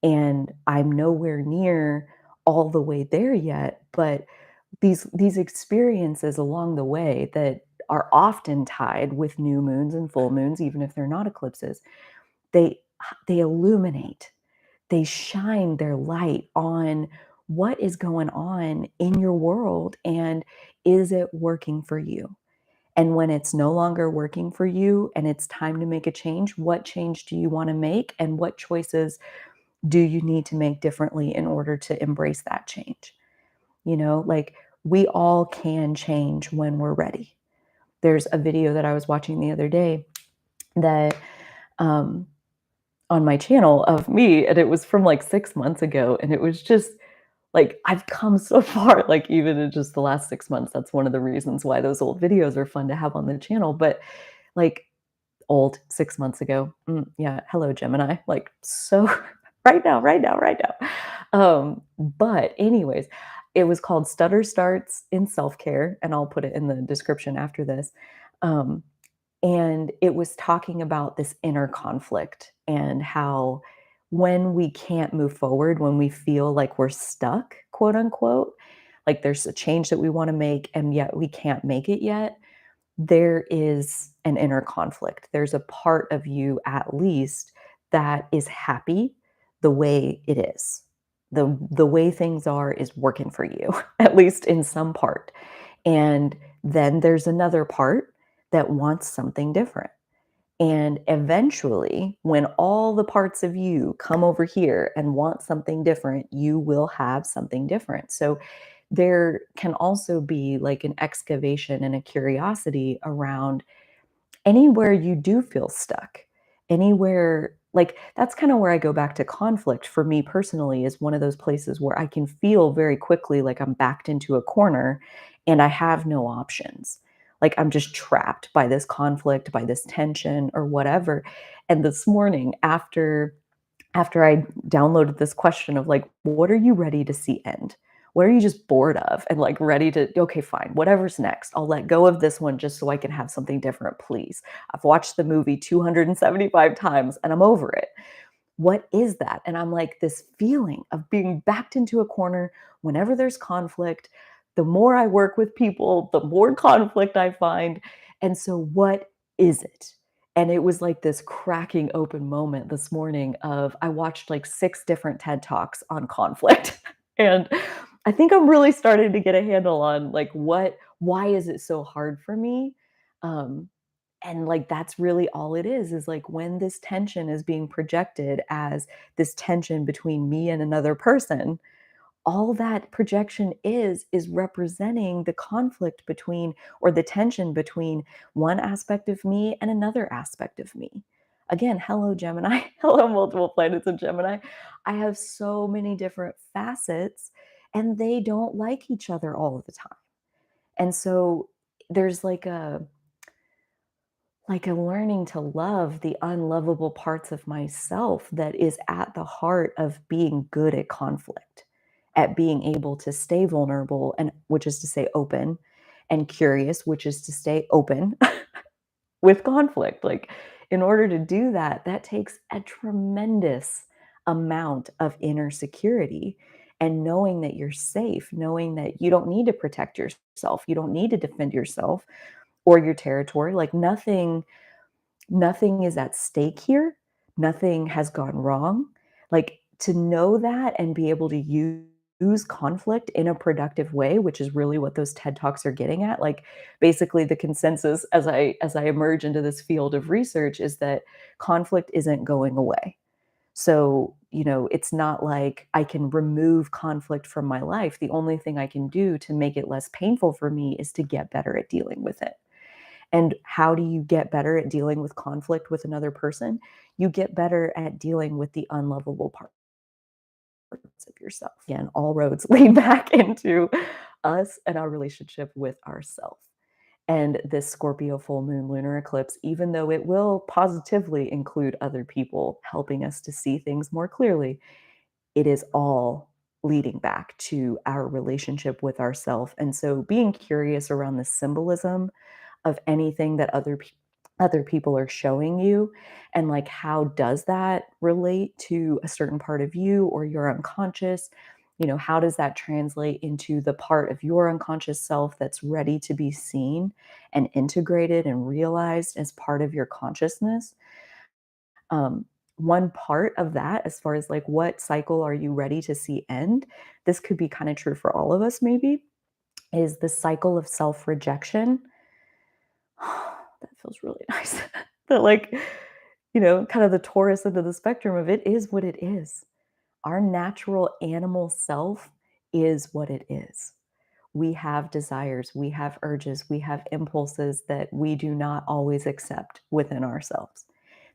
And I'm nowhere near all the way there yet, but these experiences along the way that are often tied with new moons and full moons, even if they're not eclipses, they they illuminate, they shine their light on what is going on in your world, and is it working for you? And when it's no longer working for you and it's time to make a change, what change do you want to make? And what choices do you need to make differently in order to embrace that change? Like, we all can change when we're ready. There's a video that I was watching the other day that um, on my channel of me, and it was from like 6 months ago. And it was just like, I've come so far, like, even in just the last 6 months. That's one of the reasons why those old videos are fun to have on the channel. But, like, old 6 months ago. Yeah. Hello, Gemini. Like, so right now, right now, right now. But, anyways, it was called Stutter Starts in Self Care. And I'll put it in the description after this. Um, and it was talking about this inner conflict and how, when we can't move forward, when we feel like we're stuck, quote unquote, like there's a change that we want to make and yet we can't make it yet, there is an inner conflict. There's a part of you, at least, that is happy the way it is. The way things are is working for you, at least in some part. And then there's another part that wants something different. And eventually, when all the parts of you come over here and want something different, you will have something different. So there can also be like an excavation and a curiosity around anywhere you do feel stuck, anywhere like that's kind of where I go back to conflict for me personally is one of those places where I can feel very quickly like I'm backed into a corner and I have no options. Like I'm just trapped by this conflict, by this tension or whatever. And this morning after I downloaded this question of like, what are you ready to see end? What are you just bored of and like ready to, okay, fine, whatever's next. I'll let go of this one just so I can have something different, please. I've watched the movie 275 times and I'm over it. What is that? And I'm like, this feeling of being backed into a corner whenever there's conflict. The more I work with people, the more conflict I find. And so, what is it? And it was like this cracking open moment this morning of I watched like 6 different TED Talks on conflict. And I think I'm really starting to get a handle on like why is it so hard for me? Um, and like that's really all it is like when this tension is being projected as this tension between me and another person, all that projection is representing the conflict between or the tension between one aspect of me and another aspect of me. Again, hello Gemini, hello multiple planets in Gemini. I have so many different facets and they don't like each other all of the time. And so there's like a learning to love the unlovable parts of myself that is at the heart of being good at conflict, at being able to stay vulnerable, and which is to say open, and curious, which is to stay open with conflict. Like, in order to do that, that takes a tremendous amount of inner security and knowing that you're safe, knowing that you don't need to protect yourself, you don't need to defend yourself or your territory. Like, nothing is at stake here. Nothing has gone wrong. Like to know that and be able to use conflict in a productive way, which is really what those TED Talks are getting at. Like basically the consensus as I emerge into this field of research is that conflict isn't going away. So, it's not like I can remove conflict from my life. The only thing I can do to make it less painful for me is to get better at dealing with it. And how do you get better at dealing with conflict with another person? You get better at dealing with the unlovable parts of yourself. Again, all roads lead back into us and our relationship with ourselves. And this Scorpio full moon lunar eclipse, even though it will positively include other people helping us to see things more clearly, it is all leading back to our relationship with ourselves. And so being curious around the symbolism of anything that other people are showing you and like how does that relate to a certain part of you or your unconscious, how does that translate into the part of your unconscious self that's ready to be seen and integrated and realized as part of your consciousness. um, One part of that, as far as like what cycle are you ready to see end, this could be kind of true for all of us maybe, is the cycle of self-rejection. That feels really nice. That like, kind of the Taurus end of the spectrum of it is what it is. Our natural animal self is what it is. We have desires, we have urges, we have impulses that we do not always accept within ourselves.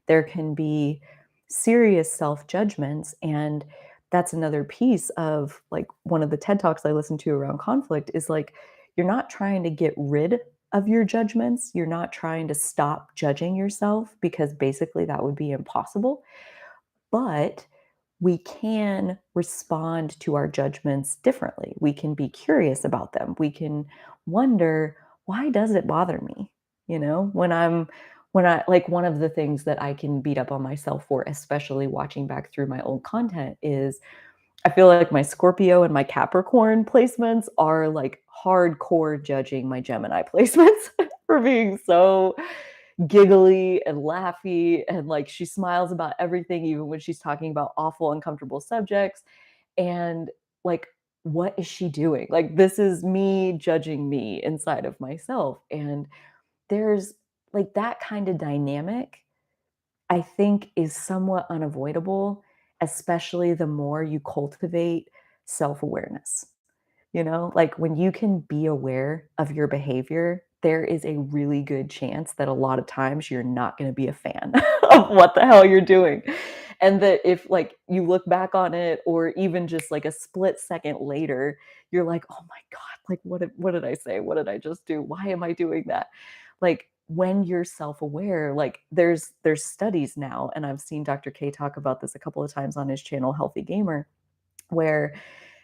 There can be serious self-judgments, and that's another piece of like one of the TED Talks I listen to around conflict is like you're not trying to get rid of your judgments, you're not trying to stop judging yourself because basically that would be impossible, but we can respond to our judgments differently. We can be curious about them. We can wonder, why does it bother me? When I like one of the things that I can beat up on myself for, especially watching back through my old content, is I feel like my Scorpio and my Capricorn placements are like hardcore judging my Gemini placements for being so giggly and laughy and like she smiles about everything even when she's talking about awful uncomfortable subjects. And like, what is she doing? Like, this is me judging me inside of myself. And there's like that kind of dynamic I think is somewhat unavoidable, especially the more you cultivate self-awareness. You know, like when you can be aware of your behavior, there is a really good chance that a lot of times you're not going to be a fan of what the hell you're doing. And that if like you look back on it or even just like a split second later, you're like, "Oh my god, like what did I say? What did I just do? Why am I doing that?" Like when you're self-aware, like there's studies now and I've seen Dr. K talk about this a couple of times on his channel Healthy Gamer where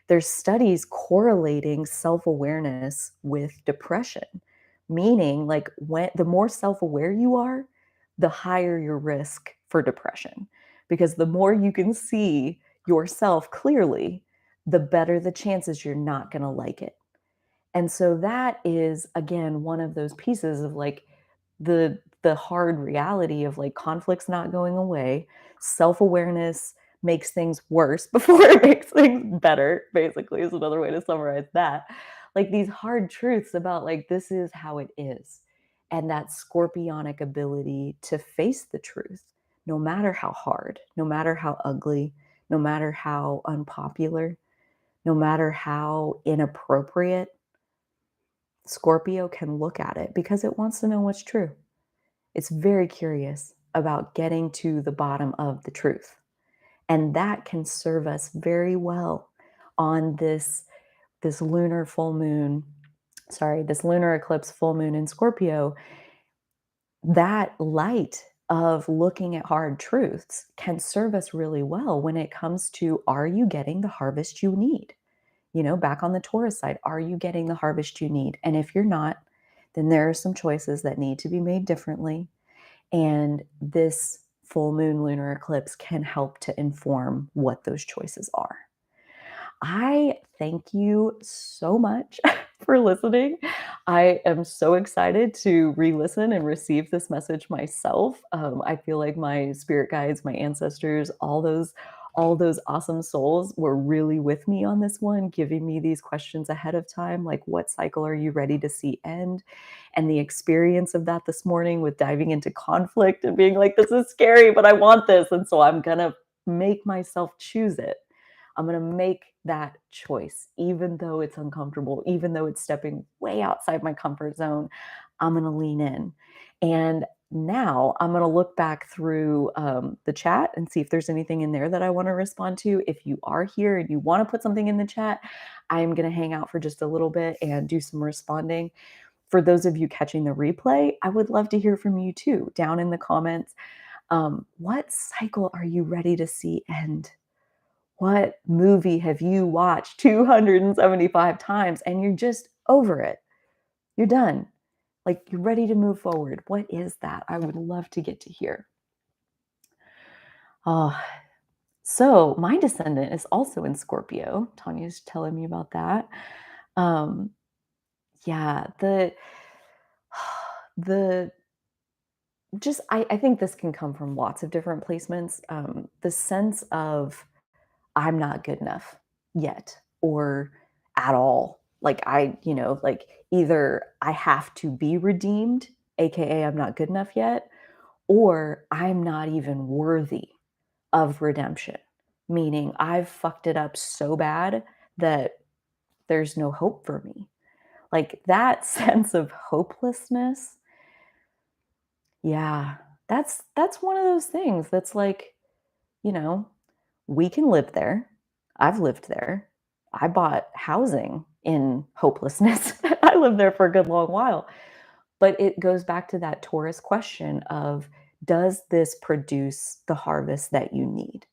there's studies correlating self-awareness with depression, meaning like when the more self-aware you are, the higher your risk for depression. Because the more you can see yourself clearly, the better the chances you're not going to like it. And so that is again one of those pieces of like the hard reality of like conflicts not going away. Self-awareness makes things worse before it makes things better, basically is another way to summarize that. Like these hard truths about like this is how it is. And that scorpionic ability to face the truth, no matter how hard, no matter how ugly, no matter how unpopular, no matter how inappropriate, Scorpio can look at it because it wants to know what's true. It's very curious about getting to the bottom of the truth. And that can serve us very well on this lunar full moon, sorry, this lunar eclipse full moon in Scorpio. That light of looking at hard truths can serve us really well when it comes to are you getting the harvest you need? You know, back on the Taurus side, are you getting the harvest you need? And if you're not, then there are some choices that need to be made differently. And this full moon lunar eclipse can help to inform what those choices are. I thank you so much for listening. I am so excited to re-listen and receive this message myself. I feel like my spirit guides, my ancestors, all those awesome souls were really with me on this one, giving me these questions ahead of time, like what cycle are you ready to see end? And the experience of that this morning with diving into conflict and being like, this is scary, but I want this. And so I'm gonna make myself choose it. I'm going to make that choice, even though it's uncomfortable, even though it's stepping way outside my comfort zone. I'm going to lean in. And now I'm going to look back through the chat and see if there's anything in there that I want to respond to. If you are here and you want to put something in the chat, I'm going to hang out for just a little bit and do some responding. For those of you catching the replay, I would love to hear from you too, down in the comments. What cycle are you ready to see end? What movie have you watched 275 times and you're just over it? You're done. Like you're ready to move forward. What is that? I would love to get to hear. Oh, so my descendant is also in Scorpio. Tanya's telling me about that. Um, yeah, the just I think this can come from lots of different placements. The sense of I'm not good enough yet or at all. Like like either I have to be redeemed, aka I'm not good enough yet, or I'm not even worthy of redemption. Meaning I've fucked it up so bad that there's no hope for me. Like that sense of hopelessness, yeah, that's one of those things that's like, you know, we can live there. I've lived there. I bought housing in hopelessness. I lived there for a good long while. But it goes back to that Taurus question of does this produce the harvest that you need?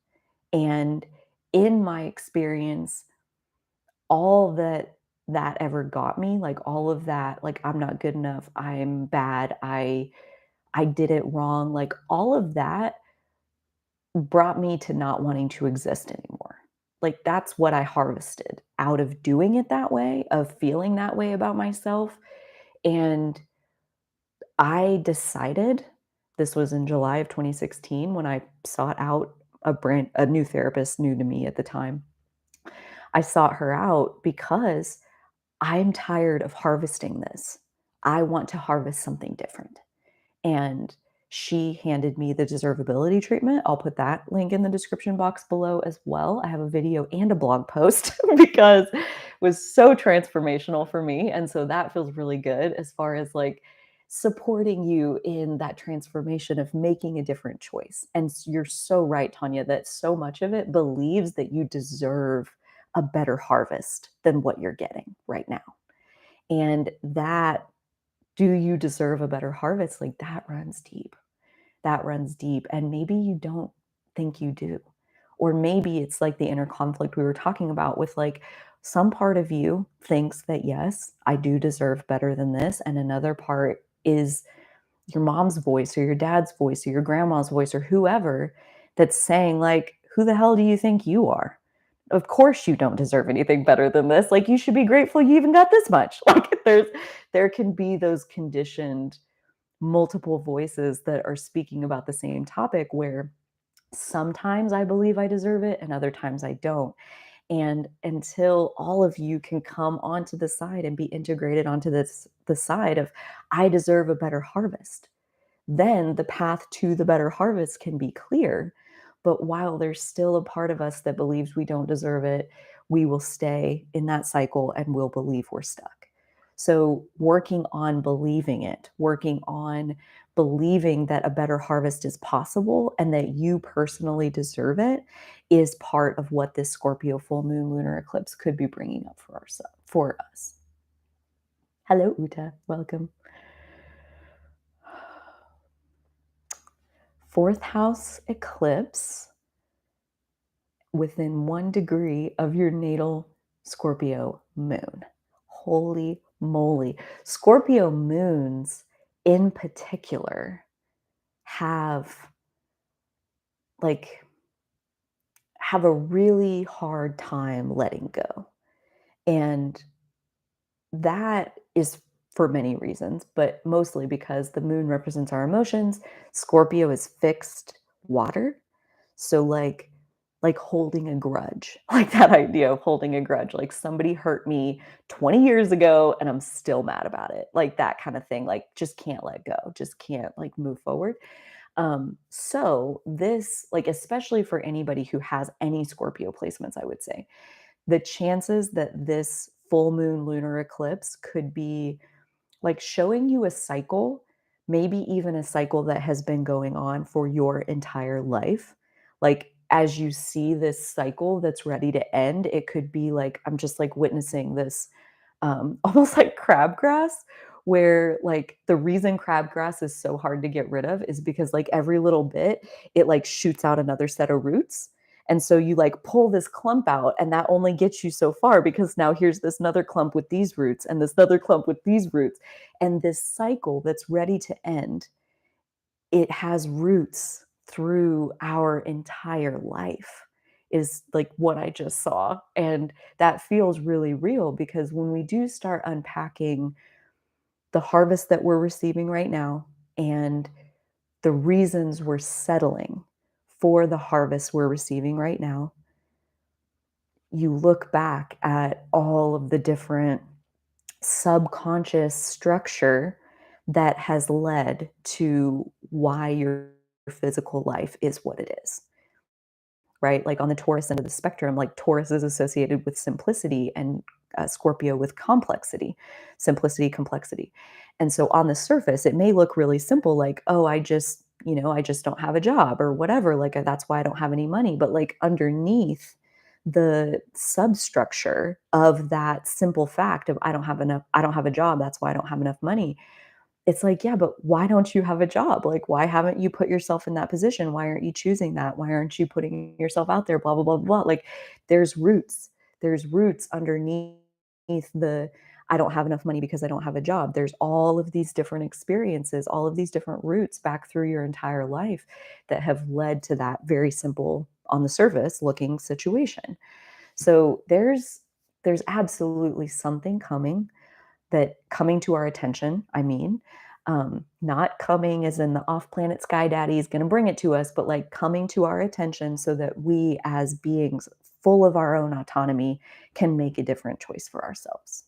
And in my experience, all that ever got me, like all of that, like I'm not good enough, I'm bad, I did it wrong, like all of that brought me to not wanting to exist anymore. Like, that's what I harvested out of doing it that way, of feeling that way about myself, and I decided this was in July of 2016 when I sought out a new therapist new to me at the time. I sought her out because I'm tired of harvesting this. I want to harvest something different. And She handed me the deservability treatment. I'll put that link in the description box below as well. I have a video and a blog post because it was so transformational for me. And so that feels really good as far as like supporting you in that transformation of making a different choice. And you're so right, Tanya, that so much of it believes that you deserve a better harvest than what you're getting right now. And that, do you deserve a better harvest? Like that runs deep. That runs deep. And maybe you don't think you do. Or maybe it's like the inner conflict we were talking about with like some part of you thinks that, yes, I do deserve better than this. And another part is your mom's voice or your dad's voice or your grandma's voice or whoever that's saying, like, who the hell do you think you are? Of course you don't deserve anything better than this. Like you should be grateful you even got this much. Like there can be those conditioned multiple voices that are speaking about the same topic where sometimes I believe I deserve it and other times I don't. And until all of you can come onto the side and be integrated onto the side of I deserve a better harvest, then the path to the better harvest can be clear. But while there's still a part of us that believes we don't deserve it, we will stay in that cycle and we'll believe we're stuck. So, working on believing it, working on believing that a better harvest is possible and that you personally deserve it is part of what this Scorpio full moon lunar eclipse could be bringing up for us. Hello, Uta. Welcome. Fourth house eclipse within 1 degree of your natal Scorpio moon. Holy moly. Scorpio moons in particular have like have a really hard time letting go. And that is for many reasons, but mostly because the moon represents our emotions. Scorpio is fixed water. So like holding a grudge, like that idea of holding a grudge, like somebody hurt me 20 years ago and I'm still mad about it. Like that kind of thing, like just can't let go, just can't like move forward. So this, like, especially for anybody who has any Scorpio placements, I would say the chances that this full moon lunar eclipse could be like showing you a cycle, maybe even a cycle that has been going on for your entire life. Like as you see this cycle that's ready to end, it could be like I'm just like witnessing this almost like crabgrass, where like the reason crabgrass is so hard to get rid of is because like every little bit it like shoots out another set of roots. And so you like pull this clump out and that only gets you so far because now here's this another clump with these roots and this other clump with these roots. And this cycle that's ready to end, it has roots through our entire life is like what I just saw. And that feels really real because when we do start unpacking the harvest that we're receiving right now and the reasons we're settling for the harvest we're receiving right now, you look back at all of the different subconscious structure that has led to why your physical life is what it is, right? Like on the Taurus end of the spectrum, like Taurus is associated with simplicity and Scorpio with complexity, simplicity, complexity. And so on the surface, it may look really simple, like, oh, I just don't have a job or whatever. Like that's why I don't have any money. But like underneath the substructure of that simple fact of I don't have a job, that's why I don't have enough money, it's like, yeah, but why don't you have a job? Like, why haven't you put yourself in that position? Why aren't you choosing that? Why aren't you putting yourself out there? Blah, blah, blah, blah. Like, there's roots. There's roots underneath the I don't have enough money because I don't have a job. There's all of these different experiences, all of these different roots back through your entire life that have led to that very simple, on the surface looking situation. So there's absolutely something coming to our attention, I mean, not coming as in the off planet sky daddy is going to bring it to us, but like coming to our attention so that we as beings full of our own autonomy can make a different choice for ourselves.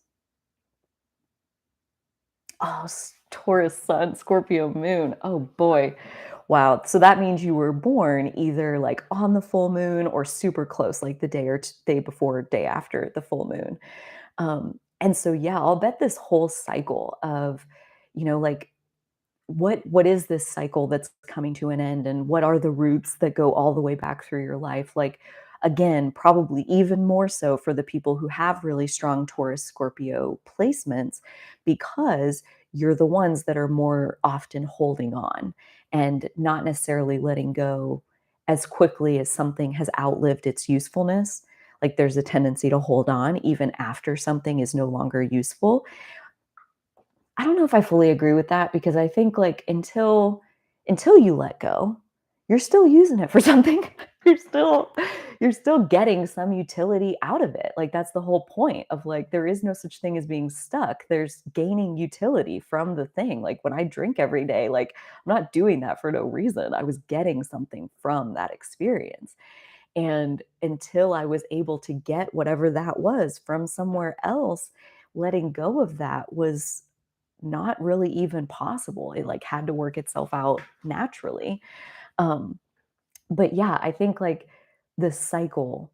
Oh, Taurus sun, Scorpio moon. Oh boy. Wow. So that means you were born either like on the full moon or super close, like the day or day before, day after the full moon. And so, yeah, I'll bet this whole cycle of, like what is this cycle that's coming to an end, and what are the roots that go all the way back through your life, like again probably even more so for the people who have really strong Taurus Scorpio placements, because you're the ones that are more often holding on and not necessarily letting go as quickly as something has outlived its usefulness. Like there's a tendency to hold on even after something is no longer useful. I don't know if I fully agree with that, because I think like until you let go, you're still using it for something. You're still getting some utility out of it. Like that's the whole point of like there is no such thing as being stuck. There's gaining utility from the thing. Like when I drink every day, like I'm not doing that for no reason. I was getting something from that experience. And until I was able to get whatever that was from somewhere else, letting go of that was not really even possible. It like had to work itself out naturally. Um, but yeah, I think like the cycle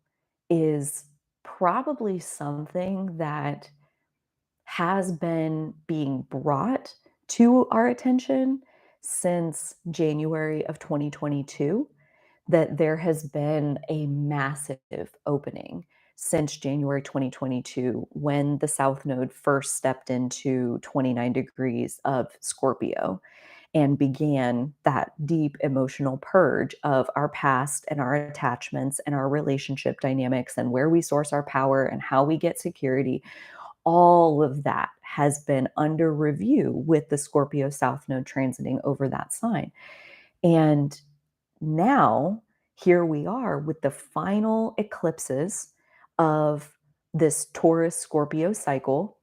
is probably something that has been being brought to our attention since January of 2022, that there has been a massive opening since January 2022 when the South Node first stepped into 29 degrees of Scorpio and began that deep emotional purge of our past and our attachments and our relationship dynamics and where we source our power and how we get security. All of that has been under review with the Scorpio South Node transiting over that sign. And now, here we are with the final eclipses of this Taurus Scorpio cycle.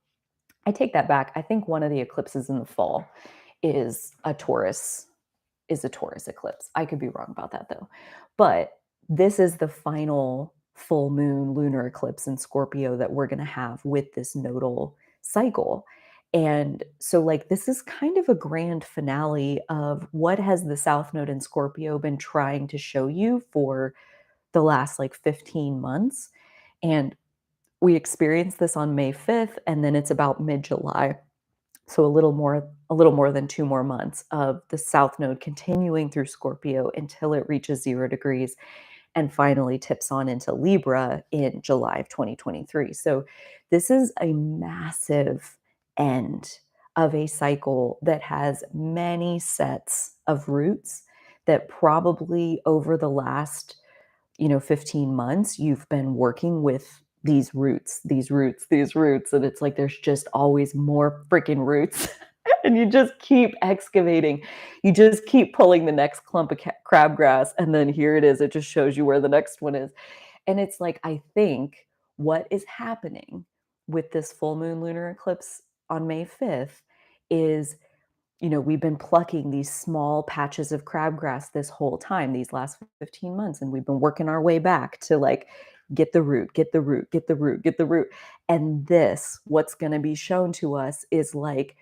I take that back. I think one of the eclipses in the fall is a Taurus eclipse. I could be wrong about that though. But this is the final full moon lunar eclipse in Scorpio that we're going to have with this nodal cycle. And so like this is kind of a grand finale of what has the South Node in Scorpio been trying to show you for the last like 15 months. And we experienced this on May 5th, and then it's about mid-July, so a little more than 2 more months of the South Node continuing through Scorpio until it reaches 0 degrees and finally tips on into Libra in July of 2023. So this is a massive end of a cycle that has many sets of roots that probably over the last 15 months, you've been working with these roots, and it's like there's just always more freaking roots. And you just keep excavating. You just keep pulling the next clump of crabgrass, and then here it is. It just shows you where the next one is. And it's like, I think what is happening with this full moon lunar eclipse on May 5th is we've been plucking these small patches of crabgrass this whole time, these last 15 months, and we've been working our way back to like get the root, get the root, get the root, get the root. And this, what's going to be shown to us is like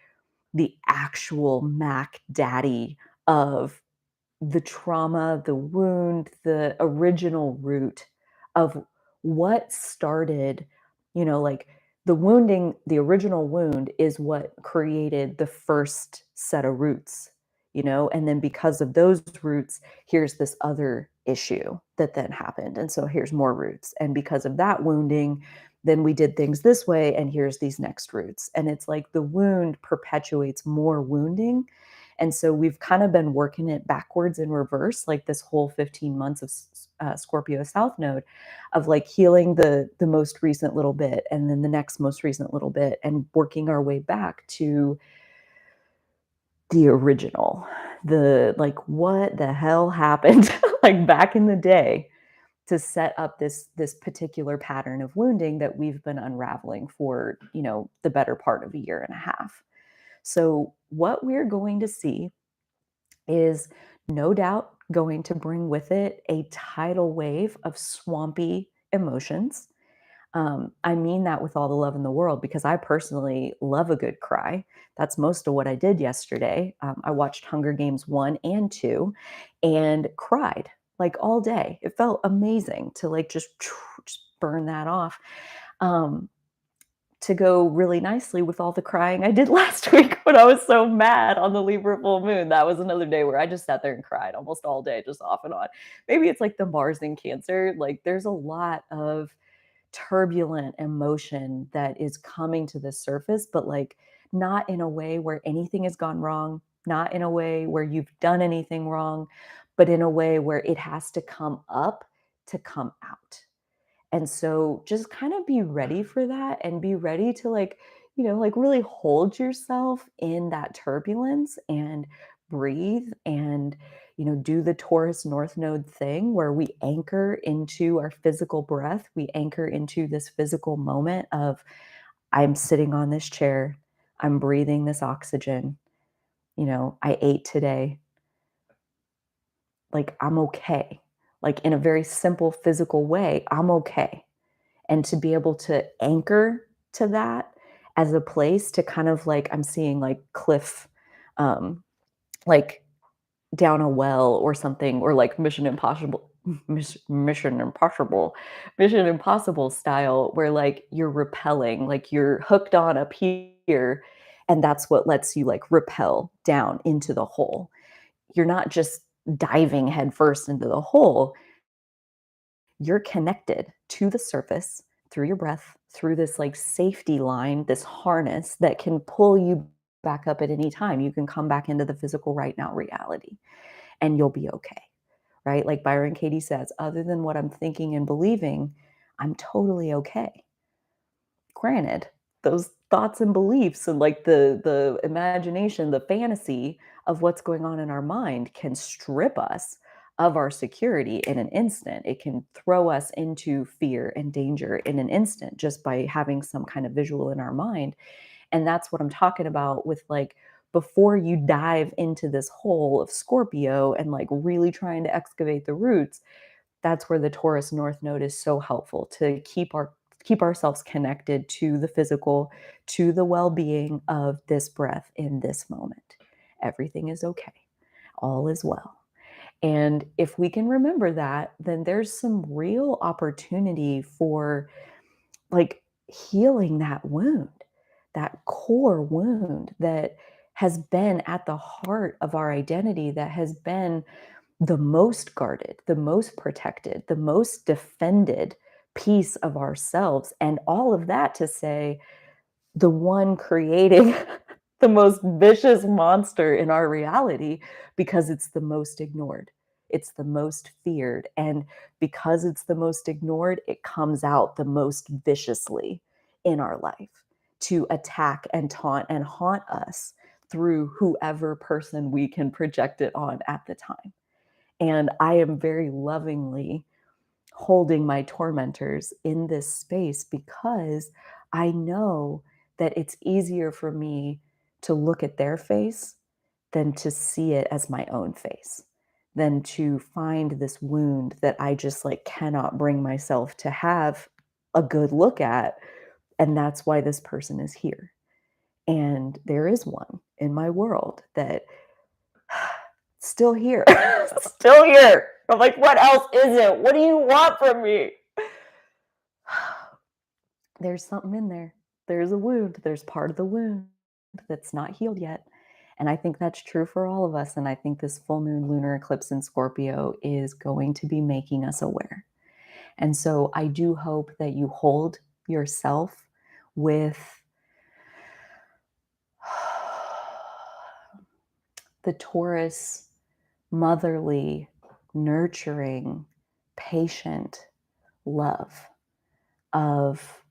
the actual Mac Daddy of the trauma, the wound, the original root of what started, like the wounding, the original wound is what created the first set of roots, and then because of those roots, here's this other issue that then happened. And so here's more roots. And because of that wounding, then we did things this way, and here's these next roots. And it's like the wound perpetuates more wounding, and so we've kind of been working it backwards in reverse, like this whole 15 months of Scorpio South Node, of like healing the most recent little bit, and then the next most recent little bit, and working our way back to the original, the like what the hell happened, like back in the day, to set up this particular pattern of wounding that we've been unraveling for the better part of a year and a half. So what we're going to see is no doubt going to bring with it a tidal wave of swampy emotions. I mean that with all the love in the world because I personally love a good cry. That's most of what I did yesterday. I watched Hunger Games 1 and 2 and cried like all day. It felt amazing to like just burn that off. Um, to go really nicely with all the crying I did last week when I was so mad on the Libra full moon. That was another day where I just sat there and cried almost all day, just off and on. Maybe it's like the Mars in Cancer. Like there's a lot of turbulent emotion that is coming to the surface, but like not in a way where anything has gone wrong, not in a way where you've done anything wrong, but in a way where it has to come up to come out. And so just kind of be ready for that and be ready to like, like really hold yourself in that turbulence and breathe and, do the Taurus North Node thing where we anchor into our physical breath. We anchor into this physical moment of, I'm sitting on this chair, I'm breathing this oxygen, I ate today, like I'm okay. Like in a very simple physical way, I'm okay, and to be able to anchor to that as a place to kind of like I'm seeing like cliff like down a well or something, or like mission impossible style where like you're repelling, like you're hooked on up here, and that's what lets you like repel down into the hole. You're not just diving headfirst into the hole, you're connected to the surface through your breath, through this like safety line, this harness that can pull you back up at any time. You can come back into the physical right now reality and you'll be okay, right? Like Byron Katie says, other than what I'm thinking and believing, I'm totally okay. Granted, those thoughts and beliefs and like the imagination, the fantasy of what's going on in our mind can strip us of our security in an instant. It can throw us into fear and danger in an instant just by having some kind of visual in our mind. And that's what I'm talking about with like before you dive into this hole of Scorpio and like really trying to excavate the roots, that's where the Taurus North Node is so helpful to keep ourselves connected to the physical, to the well-being of this breath in this moment. Everything is okay. All is well. And if we can remember that, then there's some real opportunity for like healing that wound, that core wound that has been at the heart of our identity, that has been the most guarded, the most protected, the most defended piece of ourselves. And all of that to say, the one creating the most vicious monster in our reality because it's the most ignored. It's the most feared. And because it's the most ignored, it comes out the most viciously in our life to attack and taunt and haunt us through whoever person we can project it on at the time. And I am very lovingly holding my tormentors in this space because I know that it's easier for me to look at their face than to see it as my own face, than to find this wound that I just like cannot bring myself to have a good look at. And that's why this person is here. And there is one in my world that still here, still here. I'm like, what else is it? What do you want from me? There's something in there. There's a wound. There's part of the wound that's not healed yet. And I think that's true for all of us. And I think this full moon lunar eclipse in Scorpio is going to be making us aware. And so I do hope that you hold yourself with the Taurus, motherly, nurturing, patient love of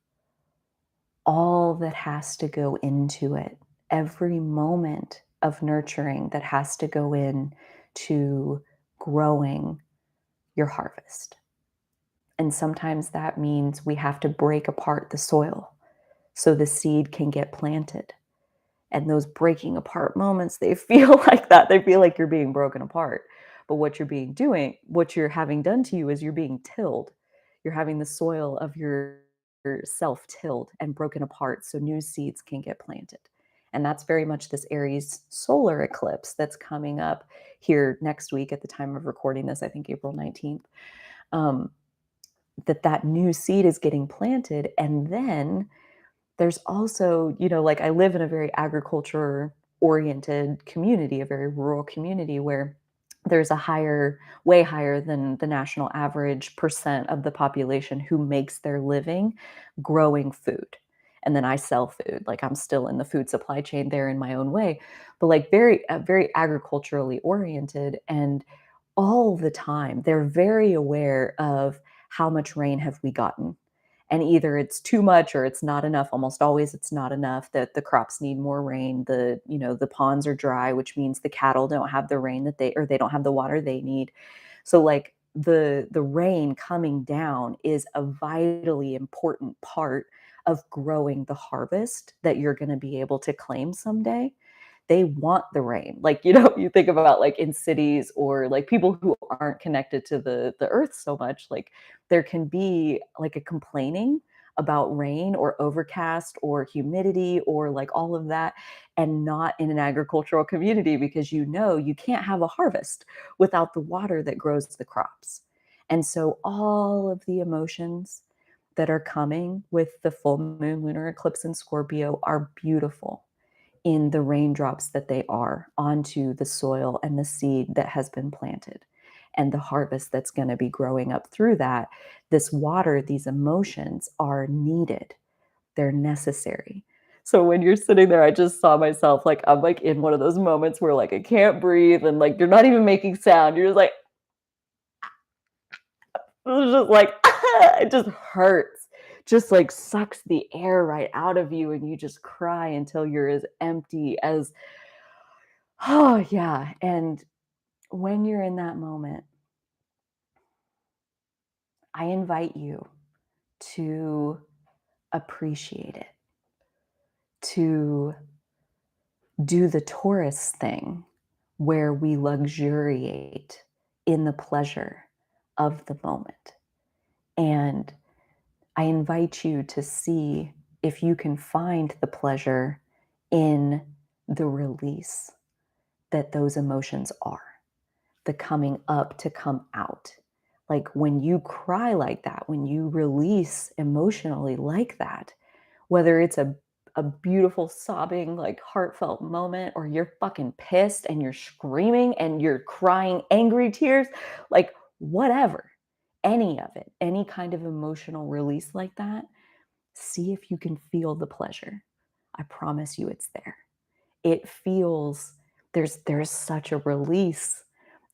all that has to go into it, every moment of nurturing that has to go in to growing your harvest. And sometimes that means we have to break apart the soil so the seed can get planted. And those breaking apart moments, they feel like that. They feel like you're being broken apart. But what you're having done to you is you're being tilled. You're having the soil of your self-tilled and broken apart so new seeds can get planted. And that's very much this Aries solar eclipse that's coming up here next week at the time of recording this, I think April 19th. Um, that new seed is getting planted, and then there's also, like I live in a very agriculture oriented community, a very rural community where there's a higher, way higher than the national average percent of the population who makes their living growing food. And then I sell food. Like I'm still in the food supply chain there in my own way, but like very agriculturally oriented. And all the time, they're very aware of how much rain have we gotten, and either it's too much or it's not enough. Almost always it's not enough, that the crops need more rain. The ponds are dry, which means the cattle don't have the rain that they don't have the water they need. So like the rain coming down is a vitally important part of growing the harvest that you're going to be able to claim someday. They want the rain. Like, you think about like in cities or like people who aren't connected to the earth so much, like there can be like a complaining about rain or overcast or humidity or like all of that, and not in an agricultural community, because you can't have a harvest without the water that grows the crops. And so all of the emotions that are coming with the full moon lunar eclipse in Scorpio are beautiful in the raindrops that they are onto the soil and the seed that has been planted and the harvest that's going to be growing up through that. This water, these emotions are needed, they're necessary. So when you're sitting there, I just saw myself like I'm like in one of those moments where like I can't breathe and like you're not even making sound. You're just like, it was just like it just hurts. Just like sucks the air right out of you and you just cry until you're as empty as. Oh, yeah, and when you're in that moment, I invite you to appreciate it, to do the Taurus thing where we luxuriate in the pleasure of the moment. And I invite you to see if you can find the pleasure in the release that those emotions are. The coming up to come out. Like when you cry like that, when you release emotionally like that, whether it's a beautiful sobbing, like heartfelt moment, or you're fucking pissed and you're screaming and you're crying angry tears, like whatever, any of it, any kind of emotional release like that, see if you can feel the pleasure. I promise you it's there. It feels, there's such a release.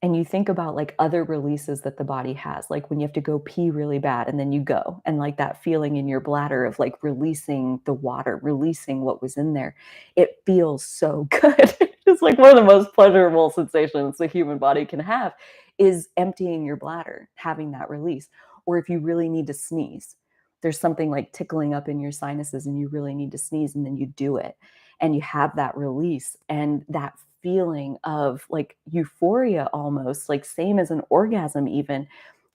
And you think about like other releases that the body has, like when you have to go pee really bad and then you go, and like that feeling in your bladder of like releasing the water, releasing what was in there. It feels so good. It's like one of the most pleasurable sensations the human body can have is emptying your bladder, having that release. Or if you really need to sneeze, there's something like tickling up in your sinuses and you really need to sneeze, and then you do it and you have that release and that feeling of like euphoria, almost like same as an orgasm. Even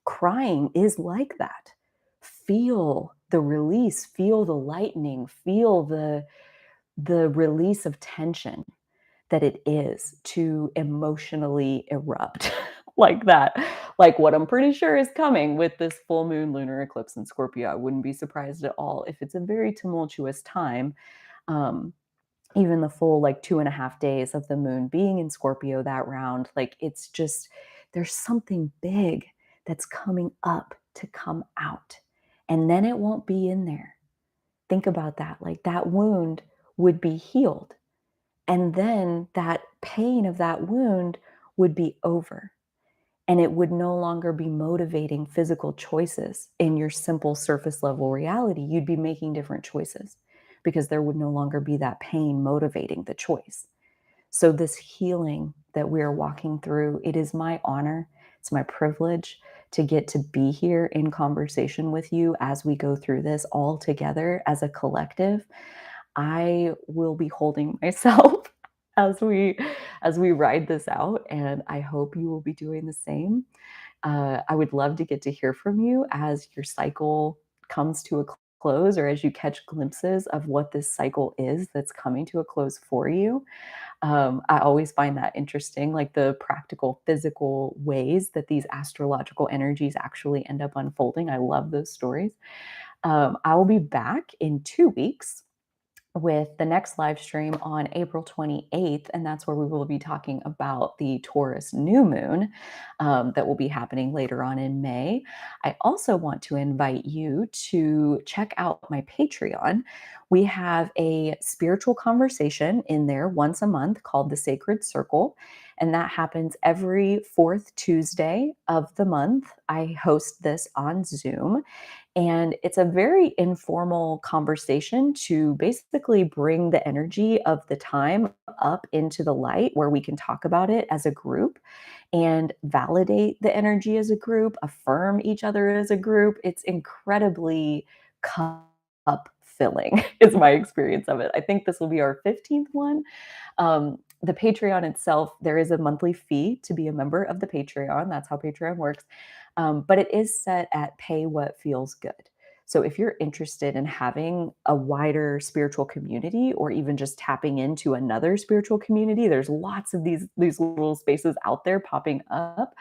crying is like that. Feel the release, feel the lightening, feel the release of tension that it is to emotionally erupt like that. Like what I'm pretty sure is coming with this full moon lunar eclipse in Scorpio. I wouldn't be surprised at all if it's a very tumultuous time. um, Even the full like 2.5 days of the moon being in Scorpio that round, like it's just, there's something big that's coming up to come out. And then it won't be in there. Think about that. Like that wound would be healed. And then that pain of that wound would be over. And it would no longer be motivating physical choices in your simple surface level reality. You'd be making different choices because there would no longer be that pain motivating the choice. So this healing that we're walking through, it is my honor, it's my privilege to get to be here in conversation with you as we go through this all together as a collective. I will be holding myself as we ride this out, and I hope you will be doing the same. I would love to get to hear from you as your cycle comes to a close or as you catch glimpses of what this cycle is that's coming to a close for you. I always find that interesting, like the practical, physical ways that these astrological energies actually end up unfolding. I love those stories. I will be back in 2 weeks with the next live stream on April 28th. And that's where we will be talking about the Taurus new moon that will be happening later on in May. I also want to invite you to check out my Patreon. We have a spiritual conversation in there once a month called the Sacred Circle. And that happens every fourth Tuesday of the month. I host this on Zoom. And it's a very informal conversation to basically bring the energy of the time up into the light where we can talk about it as a group and validate the energy as a group, affirm each other as a group. It's incredibly cup filling, is my experience of it. I think this will be our 15th one. The Patreon itself, there is a monthly fee to be a member of the Patreon. That's how Patreon works. But it is set at pay what feels good. So if you're interested in having a wider spiritual community or even just tapping into another spiritual community, there's lots of these little spaces out there popping up.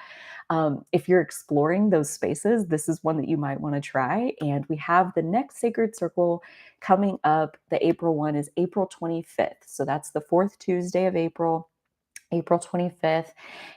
If you're exploring those spaces, this is one that you might want to try. And we have the next Sacred Circle coming up. The April one is April 25th. So that's the fourth Tuesday of April. April 25th,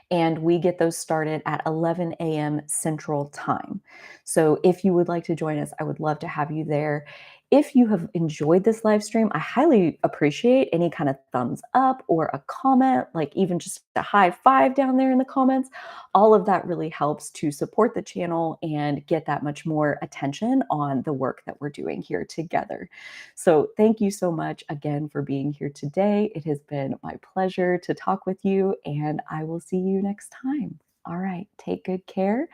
and we get those started at 11 a.m. Central Time. So if you would like to join us, I would love to have you there. If you have enjoyed this live stream, I highly appreciate any kind of thumbs up or a comment, like even just a high five down there in the comments. All of that really helps to support the channel and get that much more attention on the work that we're doing here together. So thank you so much again for being here today. It has been my pleasure to talk with you, and I will see you next time. All right, take good care,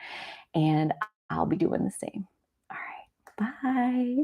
and I'll be doing the same. All right, bye.